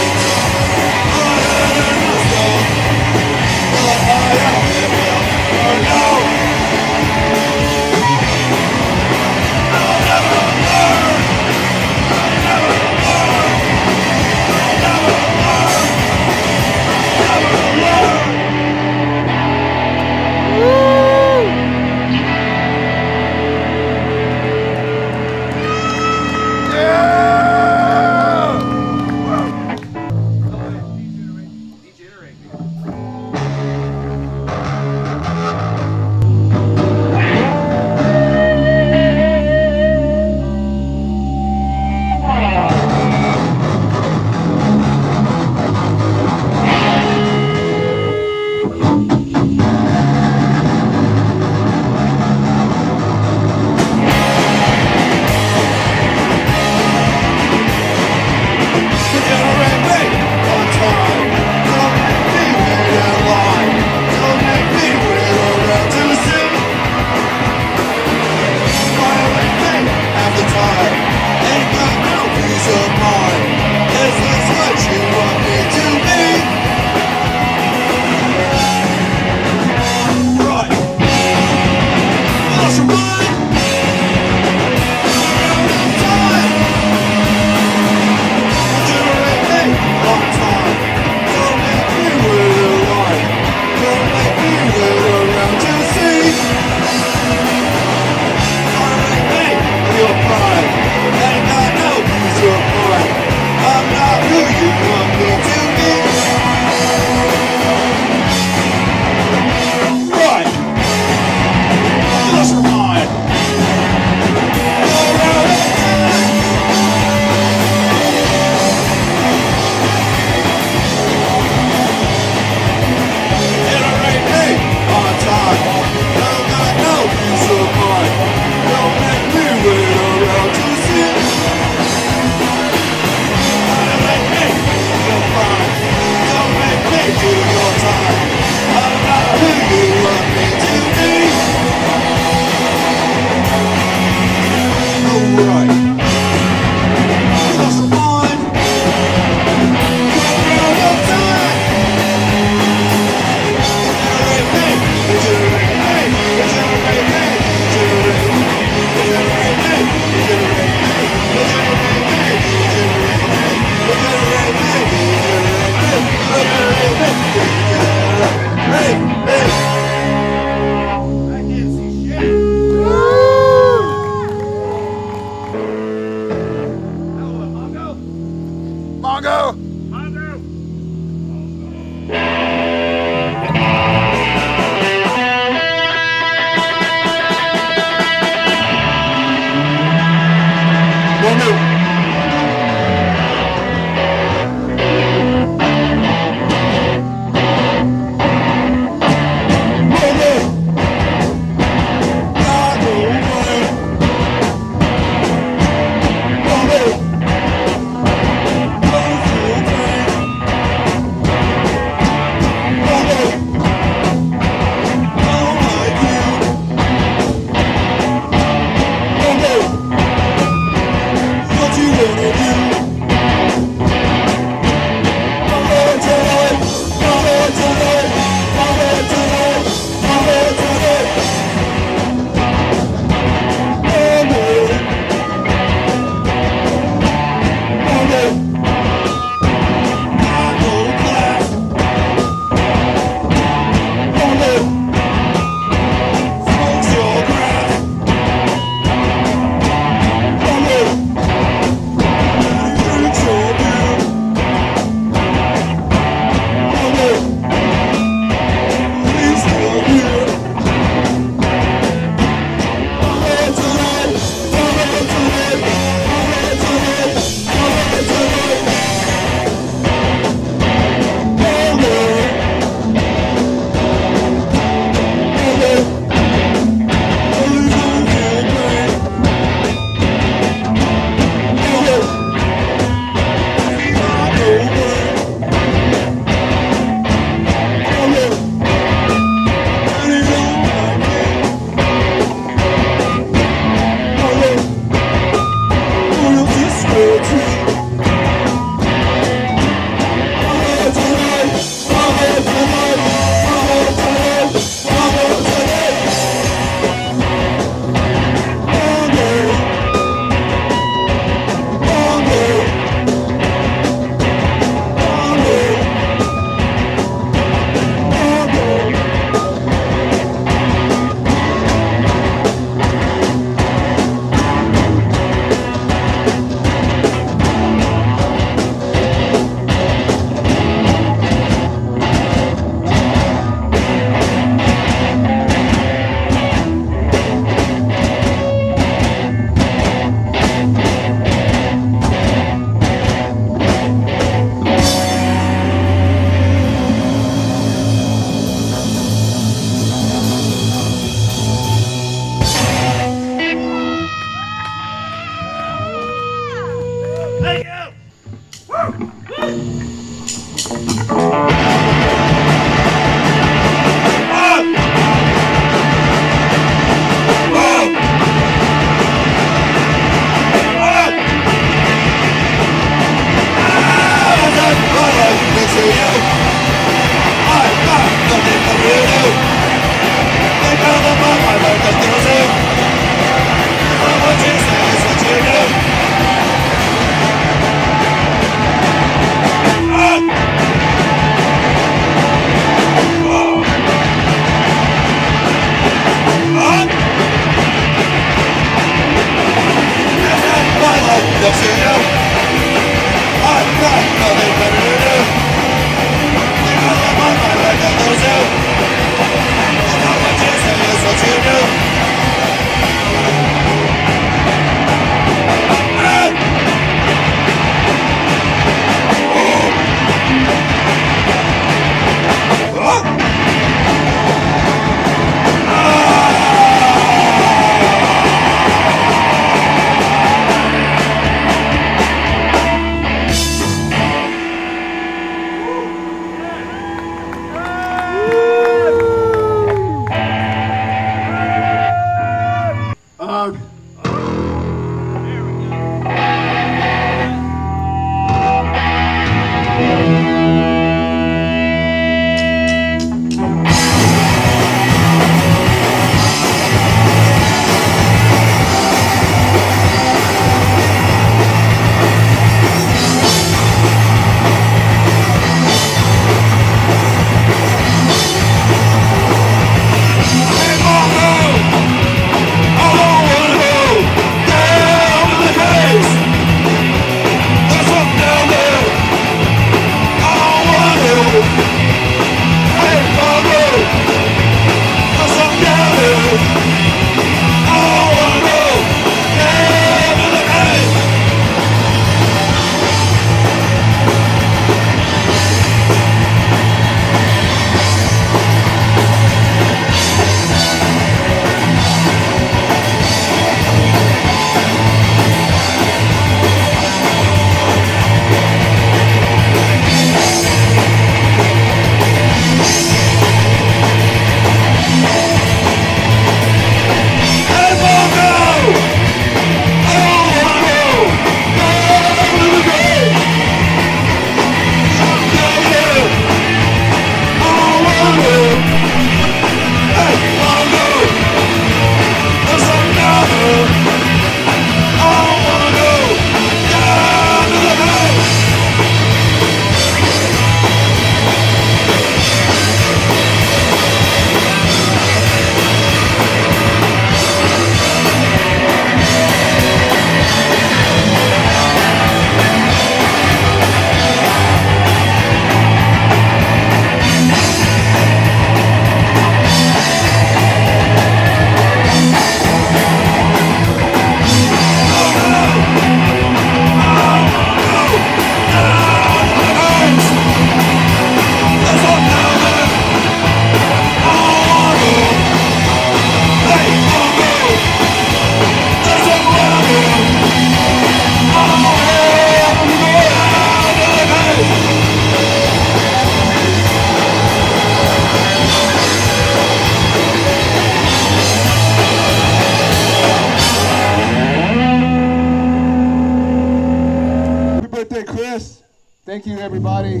Thank you, everybody.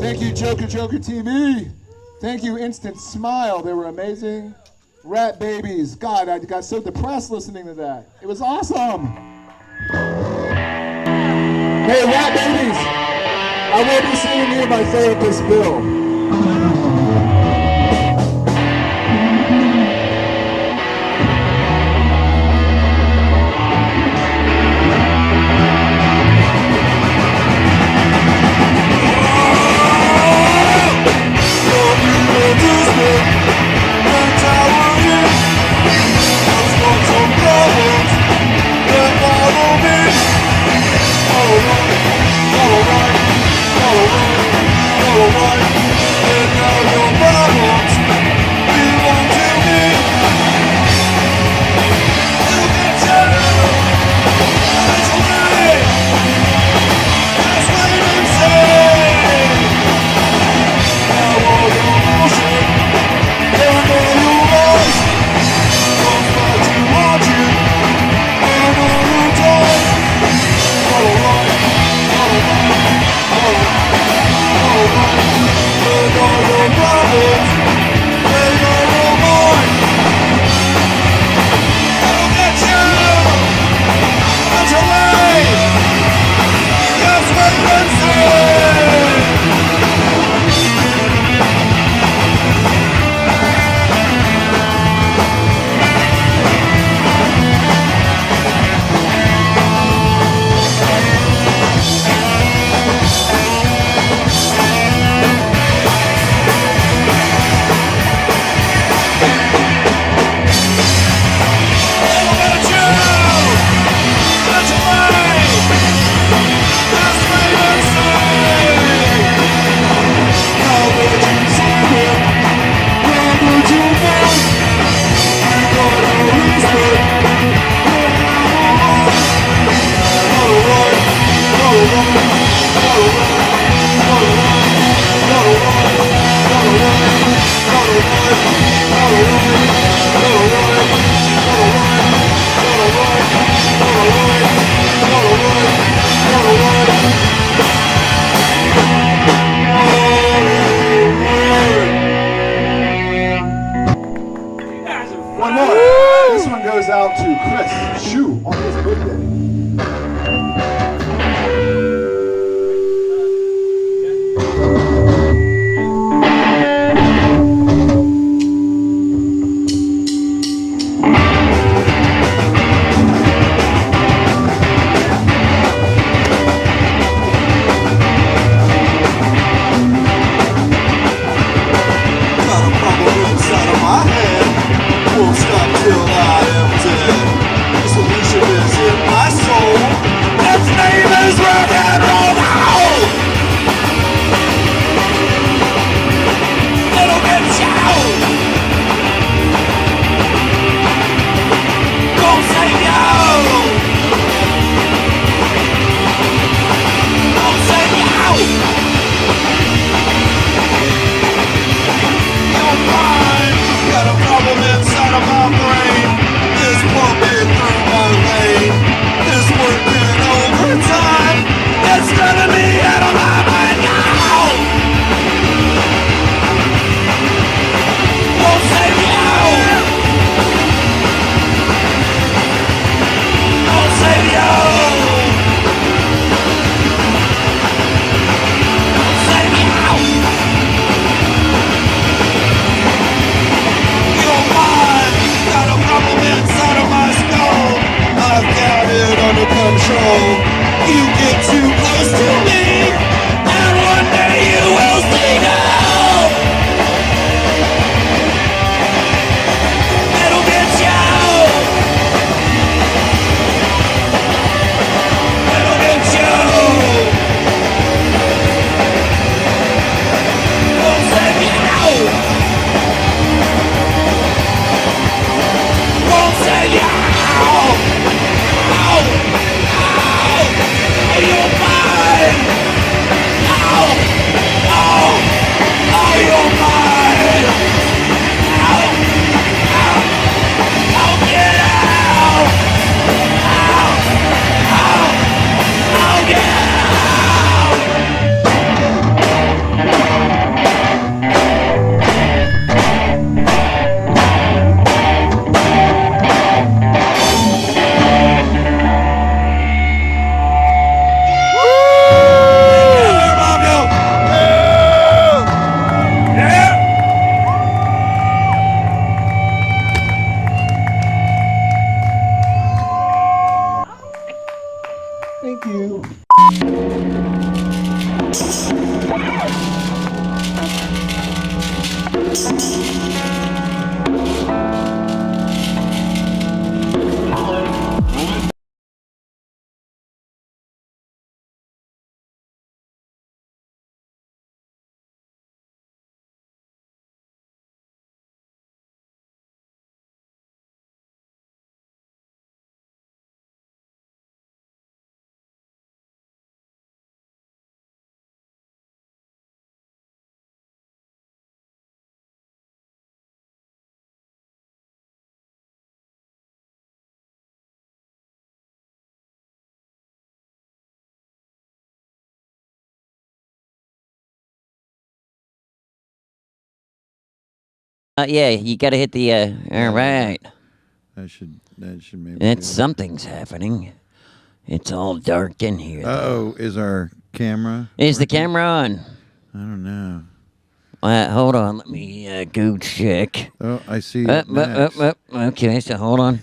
Thank you, JOKERJOKER Thank you, Instant Smile. They were amazing. Rat Babies. God, I got so depressed listening to that. It was awesome. Hey, Rat Babies. I will be seeing you, my therapist, Bill. One more. This one goes out to Chris Shu on his birthday. Your Thank you. Yeah, you got to hit the. All right. That should maybe. It's something's happening. It's all dark in here. Oh, is our camera? Is the camera on? I don't know. Hold on, let me go check. Oh, I see. Next. Okay, so hold on.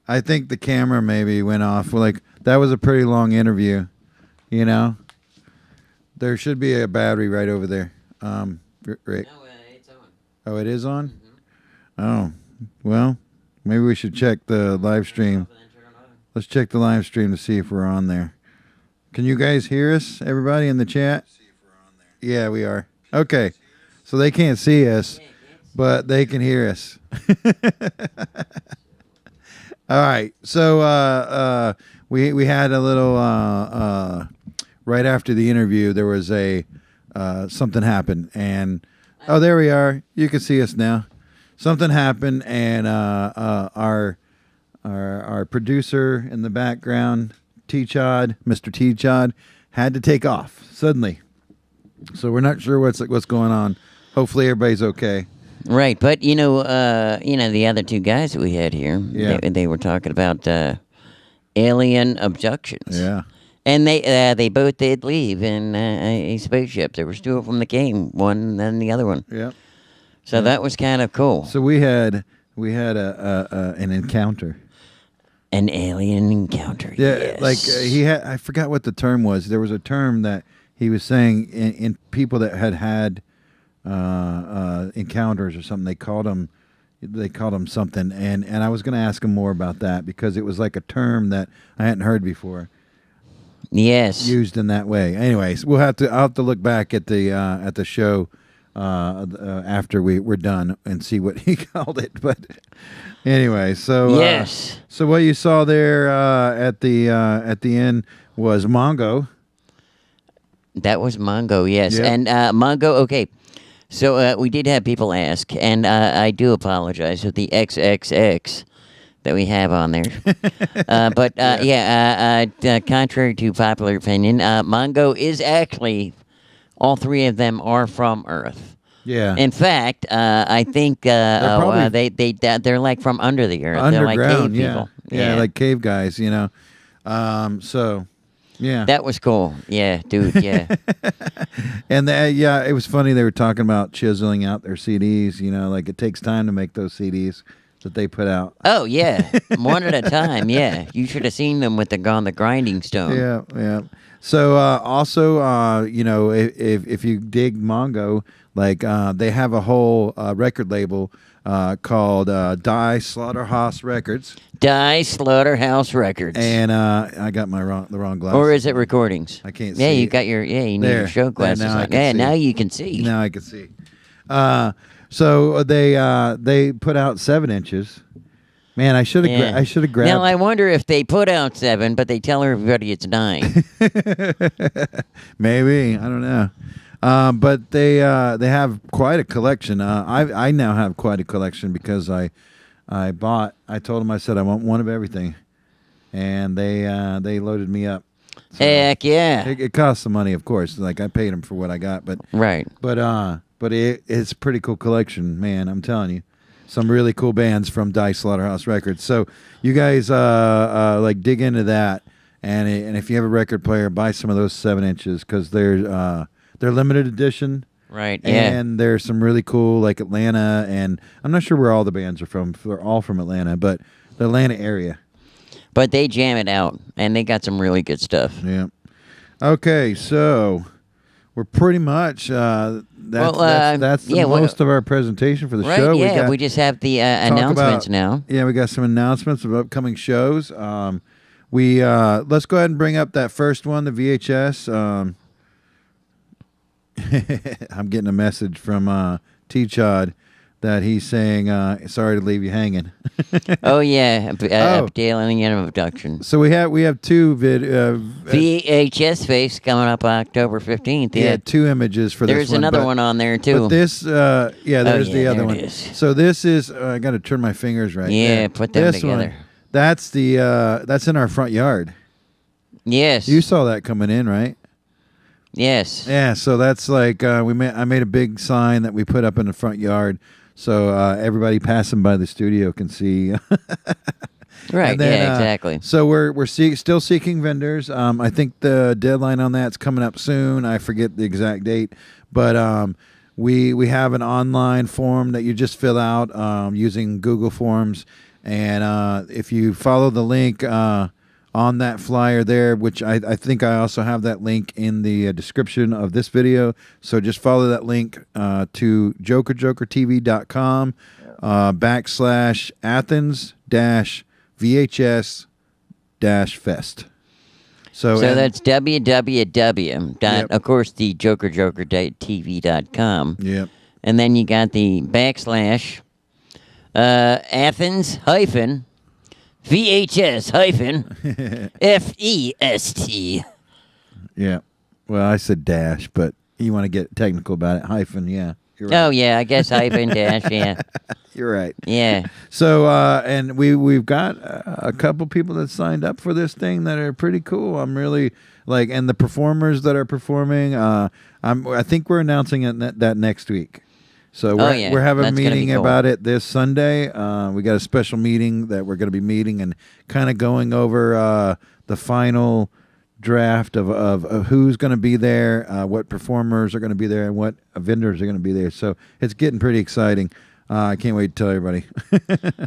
I think the camera maybe went off. Like that was a pretty long interview. You know, there should be a battery right over there. Right. No, it's on. Oh, it is on? Oh, well, maybe we should check the live stream. Let's check the live stream to see if we're on there. Can you guys hear us, everybody in the chat? Yeah, we are. Okay, so they can't see us, but they can hear us. All right, so we had a little, right after the interview, there was a, something happened, and, oh, there we are. You can see us now. Something happened, and our producer in the background, T.Chodd, Mr. T.Chodd, had to take off suddenly. So we're not sure what's going on. Hopefully everybody's okay. Right, but the other two guys that we had here, Yeah. they were talking about alien abductions. Yeah. And they both did leave in a spaceship. There was two of them that came, one and then the other one. Yeah. So that was kind of cool. So we had an encounter. An alien encounter. Yeah, yes. like he had. I forgot what the term was. There was a term that he was saying in people that had encounters or something. They called them something. And I was going to ask him more about that because it was like a term that I hadn't heard before. Yes. Used in that way. Anyways, I'll have to look back at the show after we're done and see what he called it. But anyway, so yes. So what you saw there at the end was Mongo. That was Mongo, yes. Yep. And Mongo, okay. So we did have people ask, and I do apologize with the XXX that we have on there. But contrary to popular opinion, Mongo is actually, all three of them are from Earth. Yeah. In fact, I think they're like from under the earth. They're like cave people. Yeah, like cave guys, you know. So, yeah. That was cool. Yeah, dude, yeah. And it was funny. They were talking about chiseling out their CDs, you know, like it takes time to make those CDs that they put out. Oh, yeah. One at a time, yeah. You should have seen them with the grinding stone. Yeah. So, also, if you dig Mongo, like they have a whole record label called Die Slaughterhouse Records. Die Slaughterhouse Records. And I got the wrong glasses. Or is it Recordings? I can't see. Yeah, you got you need your show glasses. Now you can see. Now I can see. So they put out 7 inches. Man, I should have grabbed. Now I wonder if they put out 7, but they tell everybody it's 9. Maybe, I don't know. But they have quite a collection. I now have quite a collection because I told them, I said I want one of everything, and they loaded me up. So Heck yeah! It costs some money, of course. Like I paid them for what I got, but right. But it's a pretty cool collection, man. I'm telling you, some really cool bands from Die Slaughterhouse Records. So you guys like dig into that, and if you have a record player, buy some of those 7 inches because they're limited edition. Right. Yeah. And there's some really cool, like Atlanta, and I'm not sure where all the bands are from. They're all from Atlanta, but the Atlanta area. But they jam it out, and they got some really good stuff. Yeah. Okay, so we're pretty much that's most of our presentation for the right, show. Yeah, we just have the announcements now. Yeah, we got some announcements of upcoming shows. Let's go ahead and bring up that first one, the VHS. I'm getting a message from T.Chodd that he's saying, sorry to leave you hanging. Oh, yeah. Alien abduction. So we have two VHS Fest coming up October 15th. Yeah, two images for this one. There's another one on there, too. But this, there's the other one. Is. So this is, I got to turn my fingers right. Yeah, put them this together. One, that's that's in our front yard. Yes. You saw that coming in, right? Yes. Yeah, so that's like I made a big sign that we put up in the front yard, so everybody passing by the studio can see. Right. Then, yeah. Exactly. So we're still seeking vendors. I think the deadline on that's coming up soon. I forget the exact date, but we have an online form that you just fill out using Google Forms, and if you follow the link on that flyer there, which I think I also have that link in the description of this video. So just follow that link to JOKERJOKERtv.com /Athens VHS Fest. So that's www. Of course, the JOKERJOKERtv.com. Yep. And then you got the / Athens VHS FEST. Yeah. Well, I said dash, but you want to get technical about it. Hyphen, yeah. You're right. Oh, yeah, I guess hyphen dash, yeah. You're right. Yeah. So, and we've got a couple people that signed up for this thing that are pretty cool. I'm really and the performers that are performing, I think we're announcing it that next week. So we're having a meeting about it this Sunday. We got a special meeting that we're going to be meeting and kind of going over the final draft of who's going to be there, what performers are going to be there, and what vendors are going to be there. So it's getting pretty exciting. I can't wait to tell everybody.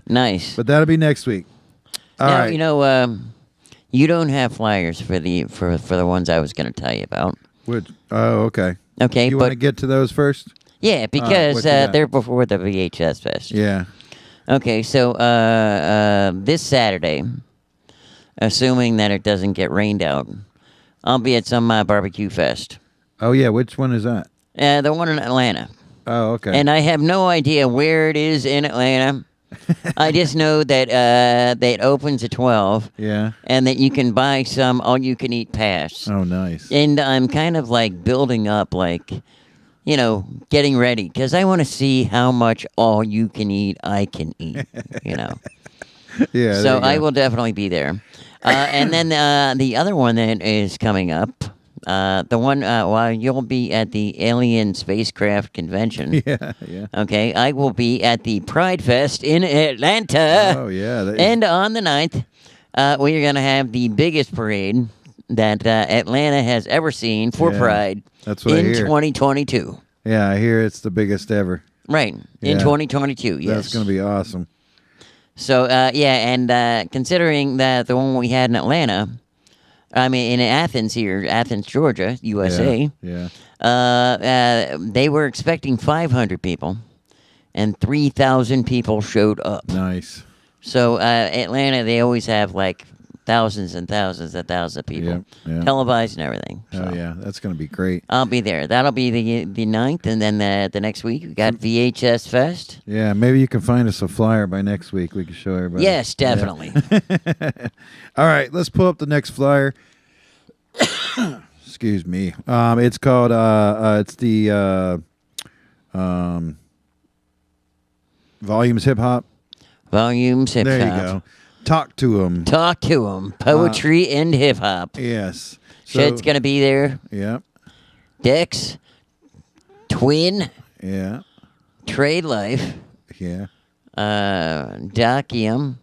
Nice. But that'll be next week. All right. You know, you don't have flyers for the ones I was going to tell you about. Which? Oh, okay. Okay, you want to get to those first? Yeah, because they're before the VHS Fest. Yeah. Okay, so this Saturday, assuming that it doesn't get rained out, I'll be at some barbecue fest. Oh, yeah. Which one is that? The one in Atlanta. Oh, okay. And I have no idea where it is in Atlanta. I just know that that it opens at 12. Yeah. And that you can buy some all-you-can-eat pass. Oh, nice. And I'm kind of building up, getting ready, because I want to see how much all-you-can-eat I can eat, Yeah. So I will definitely be there. And then the other one that is coming up, the one while you'll be at the Alien Spacecraft Convention. Yeah, yeah. Okay, I will be at the Pride Fest in Atlanta. Oh, yeah. And on the 9th, we are going to have the biggest parade that Atlanta has ever seen for Pride. That's what I hear. 2022. Yeah, I hear it's the biggest ever. Right, in 2022, yes. That's going to be awesome. So, and considering that the one we had in Atlanta, in Athens here, Athens, Georgia, USA, Yeah. they were expecting 500 people, and 3,000 people showed up. Nice. So, Atlanta, they always have thousands and thousands and thousands of people, yeah. televised and everything. So Oh, yeah. That's going to be great. I'll be there. That'll be the 9th, and then the next week we got VHS Fest. Yeah, maybe you can find us a flyer by next week. We can show everybody. Yes, definitely. Yeah. All right, let's pull up the next flyer. Excuse me. It's called it's the Volumes Hip Hop. Volumes Hip Hop. There you go. Talk to them. Talk to them. Poetry and hip hop. Yes. Shed's going to be there. Yeah. Dex. Twin. Yeah. Trade Life. Yeah. Jackium.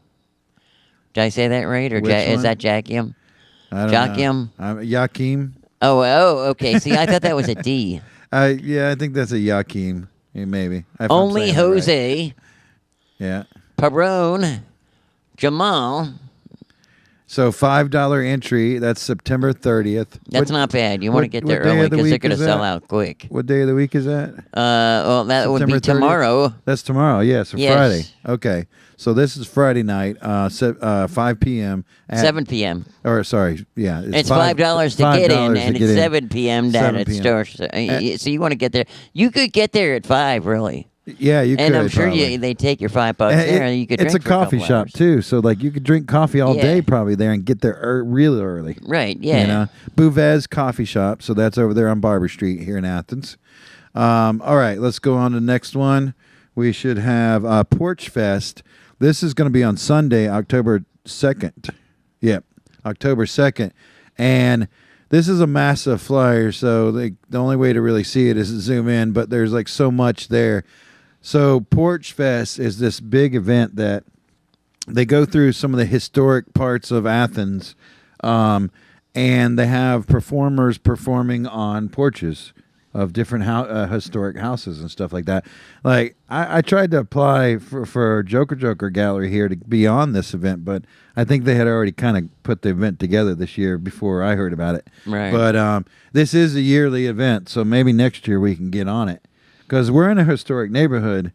Did I say that right? Or is that Jackium? I don't Jackium? know. Yakim. Oh, okay. See, I thought that was a D. Yeah, I think that's a Yakim. Yeah, maybe. If I'm Only saying it Jose. right. Yeah. Perone. Jamal. So $5 entry. That's September 30th. That's not bad. You want to get there early because they're going to sell out quick. What day of the week is that? Well, that would be September 30th? tomorrow. That's tomorrow. Yeah, so Yes. Friday. Okay. So this is Friday night, 5 p.m. 7 p.m. Or sorry, yeah, It's $5 to get in, and it's 7 p.m. down 7 at p.m. stores. So you want to get there. You could get there at 5, really. Yeah, you could. And I'm sure probably. they take your $5 there, and you could. It's drink a for coffee couple shop hours. too, so like you could drink coffee all day probably there and get there real early. Right. Yeah. You know, Bouvet's Coffee Shop. So that's over there on Barber Street here in Athens. All right, let's go on to the next one. We should have Porch Fest. This is going to be on Sunday, October 2nd. Yep, October 2nd. And this is a massive flyer, so the only way to really see it is to zoom in, but there's like so much there. So Porch Fest is this big event that they go through some of the historic parts of Athens, and they have performers performing on porches of different historic houses and stuff like that. Like I tried to apply for Joker Gallery here to be on this event, but I think they had already kind of put the event together this year before I heard about it. Right. But this is a yearly event, so maybe next year we can get on it because we're in a historic neighborhood,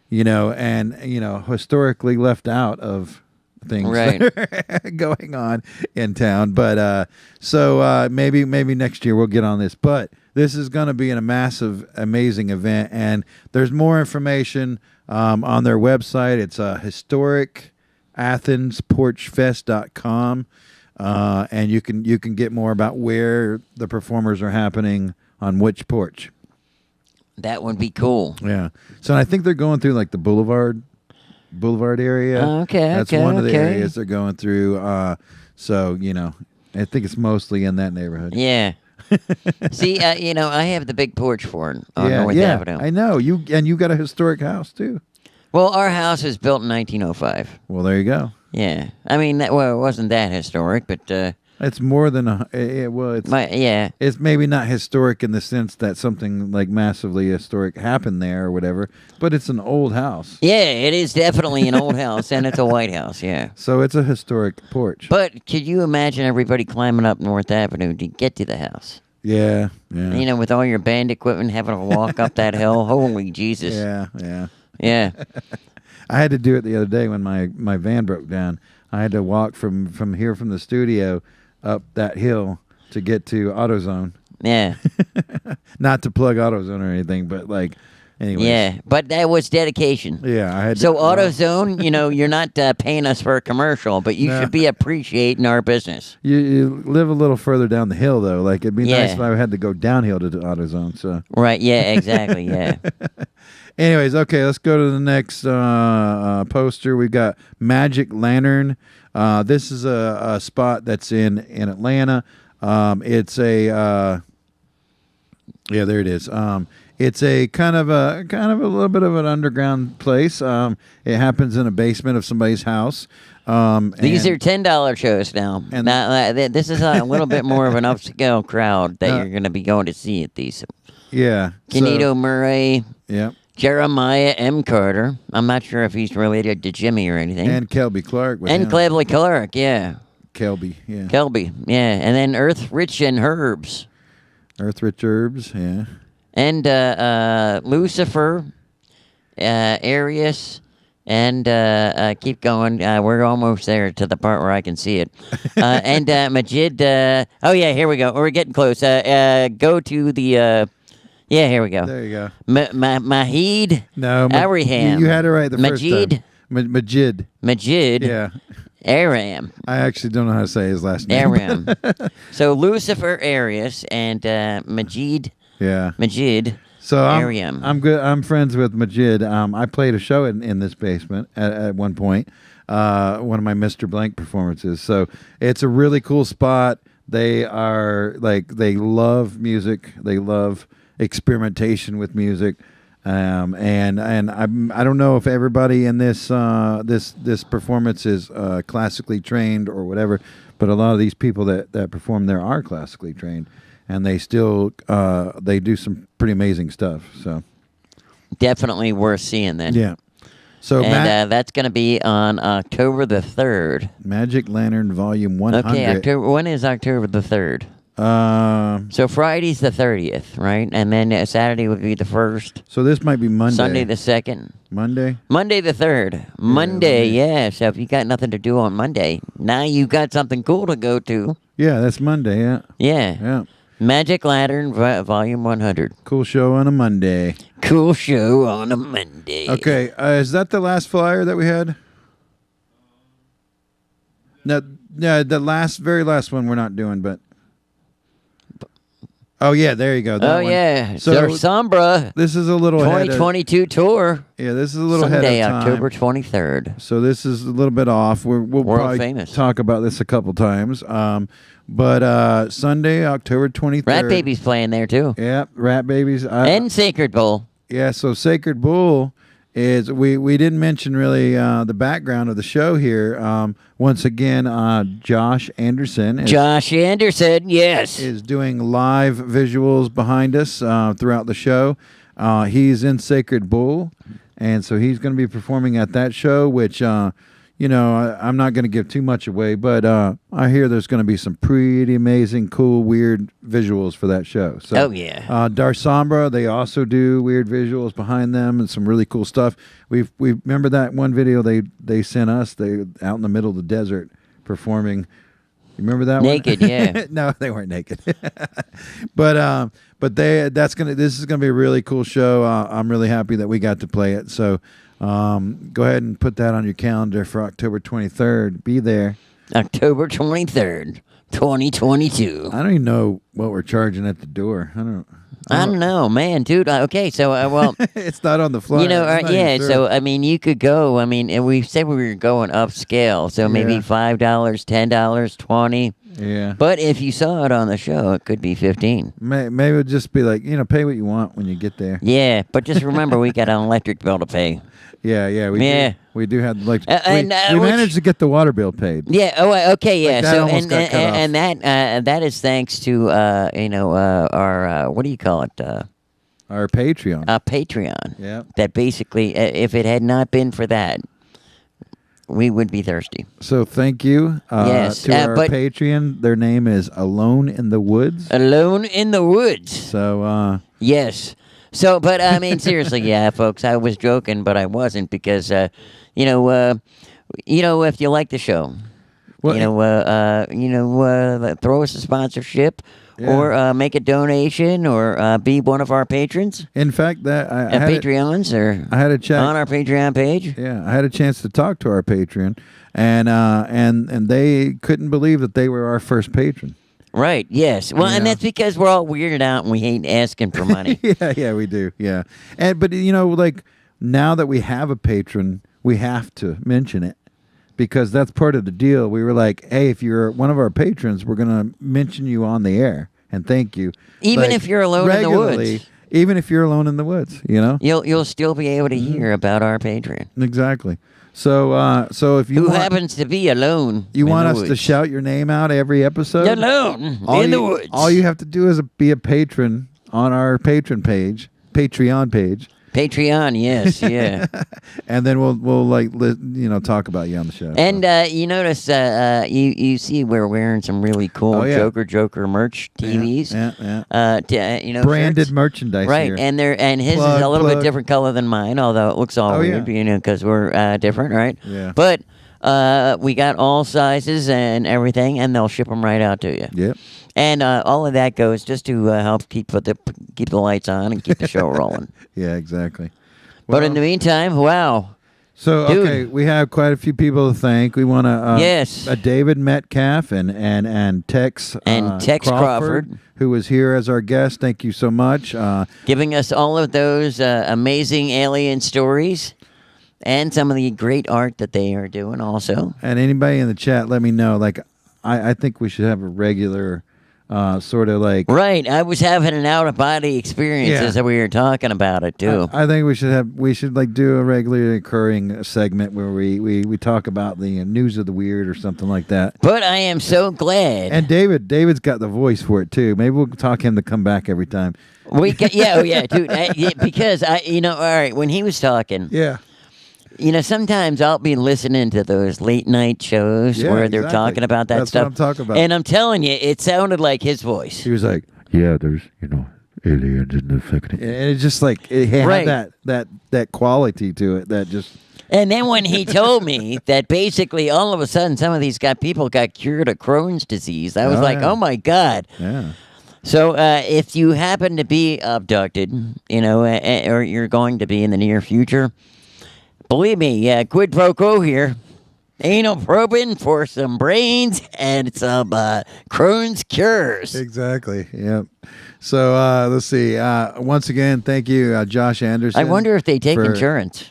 you know, and you know historically left out of things that are going on in town. But so maybe next year we'll get on this. But this is going to be a massive, amazing event, and there's more information on their website. It's historicathens.porchfest.com, and you can get more about where the performers are happening on which porch. That would be cool. Yeah. So I think they're going through like the Boulevard area. Okay. That's one of the areas they're going through. So you know, I think it's mostly in that neighborhood. Yeah. See, you know, I have the big porch for it on North Avenue. I know you got a historic house too. Well, our house was built in 1905. Well, there you go. Yeah, I mean, it wasn't that historic, but it's more than it's maybe not historic in the sense that something like massively historic happened there or whatever, but it's an old house. Yeah, it is definitely an old house, and it's a white house. Yeah. So it's a historic porch. But could you imagine everybody climbing up North Avenue to get to the house? Yeah, yeah. You know, with all your band equipment, having to walk up that hill. Holy Jesus. Yeah. Yeah. I had to do it the other day when my van broke down. I had to walk from the studio up that hill to get to AutoZone. Yeah. Not to plug AutoZone or anything, but like, anyways. Yeah, but that was dedication. Yeah, I had. So AutoZone, you know, you're not paying us for a commercial, but you should be appreciating our business. You live a little further down the hill though. Like it'd be nice if I had to go downhill to AutoZone. So. Right. Yeah. Exactly. Yeah. Anyways, okay, let's go to the next poster. We've got Magic Lantern. This is a spot that's in Atlanta. It's a there it is. It's a kind of a little bit of an underground place. It happens in a basement of somebody's house. These are $10 shows now. And now, this is a little bit more of an upscale crowd that you're going to be going to see at these. Yeah. Kenito Murray. Yeah. Jeremiah M. Carter. I'm not sure if he's related to Jimmy or anything. And Kelby Clark. Kelby Clark, yeah. Kelby, yeah. Kelby, yeah. And then Earth Rich and Herbs. Earth Rich Herbs, yeah. And Lucifer, Arius, and keep going. We're almost there to the part where I can see it. And Majid. Oh, yeah, here we go. We're getting close. Go to the... yeah, here we go. There you go. Mahid. No, Abraham. You had it right the first time. Majid. Majid. Yeah. Aram. I actually don't know how to say his last name. Aram. So Lucifer, Arius, and Majid. Yeah. Majid. So Aram. I'm good. I'm friends with Majid. I played a show in this basement at one point. One of my Mr. Blank performances. So it's a really cool spot. They are they love music. They love experimentation with music, and I don't know if everybody in this performance is classically trained or whatever, but a lot of these people that perform there are classically trained, and they still they do some pretty amazing stuff. So definitely worth seeing then. Yeah. So and that's going to be on October the 3rd. Magic Lantern Volume 100. Okay, when is October the 3rd? So Friday's the 30th, right? And then Saturday would be the 1st. So this might be Monday. Sunday the 2nd. Monday? Monday the 3rd. Monday, yeah. So if you got nothing to do on Monday, now you got something cool to go to. Yeah, that's Monday, yeah. Yeah. Yeah. Magic Lantern Volume 100. Cool show on a Monday. Cool show on a Monday. Okay, is that the last flyer that we had? No, the very last one we're not doing, but... Oh, yeah, there you go. That one. Yeah. So Their Sombra. This is a little 2022 tour. Yeah, this is a little Sunday, ahead of time. October 23rd. So this is a little bit off. We'll World probably famous. talk about this a couple times. But Sunday, October 23rd. Rat Baby's playing there, too. Yeah, Rat Babies. And Sacred Bull. Yeah, so Sacred Bull is, we didn't mention really the background of the show here. Once again, Josh Anderssen. Josh Anderssen, yes. Is doing live visuals behind us throughout the show. He's in Sacred Bull, and so he's going to be performing at that show, which, I'm not going to give too much away, but I hear there's going to be some pretty amazing, cool, weird visuals for that show. So, oh, yeah. Darsombra, they also do weird visuals behind them and some really cool stuff. We remember that one video they sent us. They out in the middle of the desert performing. You remember that naked, one? Yeah. No, they weren't naked. but this is gonna be a really cool show. I'm really happy that we got to play it. So go ahead and put that on your calendar for October 23rd. Be there. October 23rd, 2022. I don't even know what we're charging at the door. I don't know, man, dude. Okay, so well, it's not on the flyer. Yeah. So I mean, you could go. I mean, and we said we were going upscale, so maybe $5, $10, $20. Yeah. But if you saw it on the show, it could be $15. Maybe it'd just be like, pay what you want when you get there. Yeah, but just remember, we got an electric bill to pay. Yeah, we do have we managed to get the water bill paid. Yeah. Oh, okay. Yeah. Like So and that is thanks to our what do you call it? Our Patreon. Patreon. Yeah. That basically, if it had not been for that, we would be thirsty. So thank you yes, to our Patreon. Their name is Alone in the Woods. Alone in the Woods. So yes. So, but I mean, seriously, yeah, folks, I was joking, but I wasn't because, if you like the show, throw us a sponsorship or make a donation or be one of our patrons. In fact, that I Patreons I had a chat on our Patreon page. Yeah, I had a chance to talk to our Patreon, and they couldn't believe that they were our first patron. Right, yes. Well, and that's because we're all weirded out and we hate asking for money. Yeah, we do. Yeah. But now that we have a patron, we have to mention it because that's part of the deal. We were like, hey, if you're one of our patrons, we're going to mention you on the air and thank you. Even if you're alone in the woods. Even if you're alone in the woods, You'll still be able to hear about our Patreon. Exactly. So if you happens to be alone, you want us to shout your name out every episode. Alone in the woods. All you have to do is be a patron on our Patreon page. Patreon, yes, yeah. And then we'll talk about you on the show. And you notice you see we're wearing some really cool Joker merch TVs. Yeah. Branded shirts. merchandise. Right, here. and his is a little bit different color than mine, although it looks all weird, because we're different, right? Yeah. But we got all sizes and everything, and they'll ship them right out to you. Yep. And all of that goes just to help keep the lights on and keep the show rolling. Yeah, exactly. But in the meantime, wow. So, okay, we have quite a few people to thank. We want to David Metcalfe and Tex Crawford, who was here as our guest. Thank you so much. Giving us all of those amazing alien stories. And some of the great art that they are doing also. And anybody in the chat, let me know. Like, I think we should have a regular sort of like... Right. I was having an out-of-body experience as we were talking about it, too. I think we should like do a regularly occurring segment where we talk about the news of the weird or something like that. But I am so glad. And David's got the voice for it, too. Maybe we'll talk him to come back every time. Dude. Because, all right, when he was talking... Yeah. You know, sometimes I'll be listening to those late night shows where they're talking about that That's stuff. what I'm talking about. And I'm telling you, it sounded like his voice. He was like, yeah, there's, aliens in the fucking... And it's just like, it had that quality to it that just... And then when he told me that basically all of a sudden some of these people got cured of Crohn's disease, I was oh my God. Yeah. So if you happen to be abducted, or you're going to be in the near future, believe me, quid pro quo here. Anal probing for some brains and some Crohn's cures. Exactly. Yep. So let's see. Once again, thank you, Josh Anderssen. I wonder if they take insurance.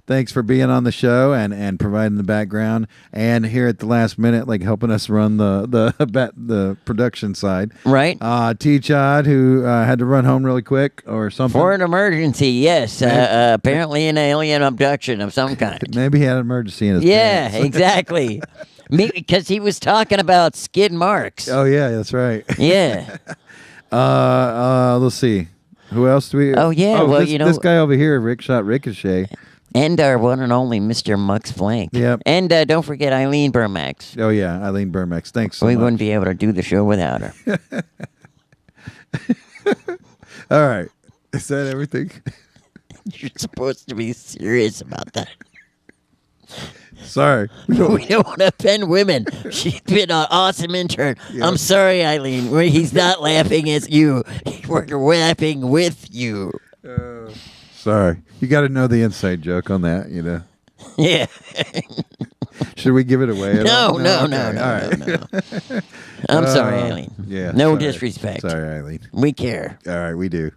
Thanks for being on the show and providing the background, and here at the last minute, like helping us run the production side. Right. T.Chodd, who had to run home really quick or something. For an emergency, yes. Apparently an alien abduction of some kind. Maybe he had an emergency in his pants. Exactly. Because he was talking about skid marks. Oh, yeah, that's right. Yeah. Let's see. Who else do we... Oh, yeah, this guy over here, Ricochet. And our one and only Mr. Mux Flank. Yep. And don't forget Iylene Burmax. Oh, yeah, Iylene Burmax. Thanks so much. We wouldn't be able to do the show without her. All right. Is that everything? You're supposed to be serious about that. Sorry. We don't want to offend women. She's been an awesome intern. Yep. I'm sorry, Iylene. He's not laughing at you. We're laughing with you. Sorry. You got to know the inside joke on that, Yeah. Should we give it away at all? No. All right. I'm sorry, Iylene. Yeah. No sorry. disrespect. Sorry, Iylene. We care. All right, we do.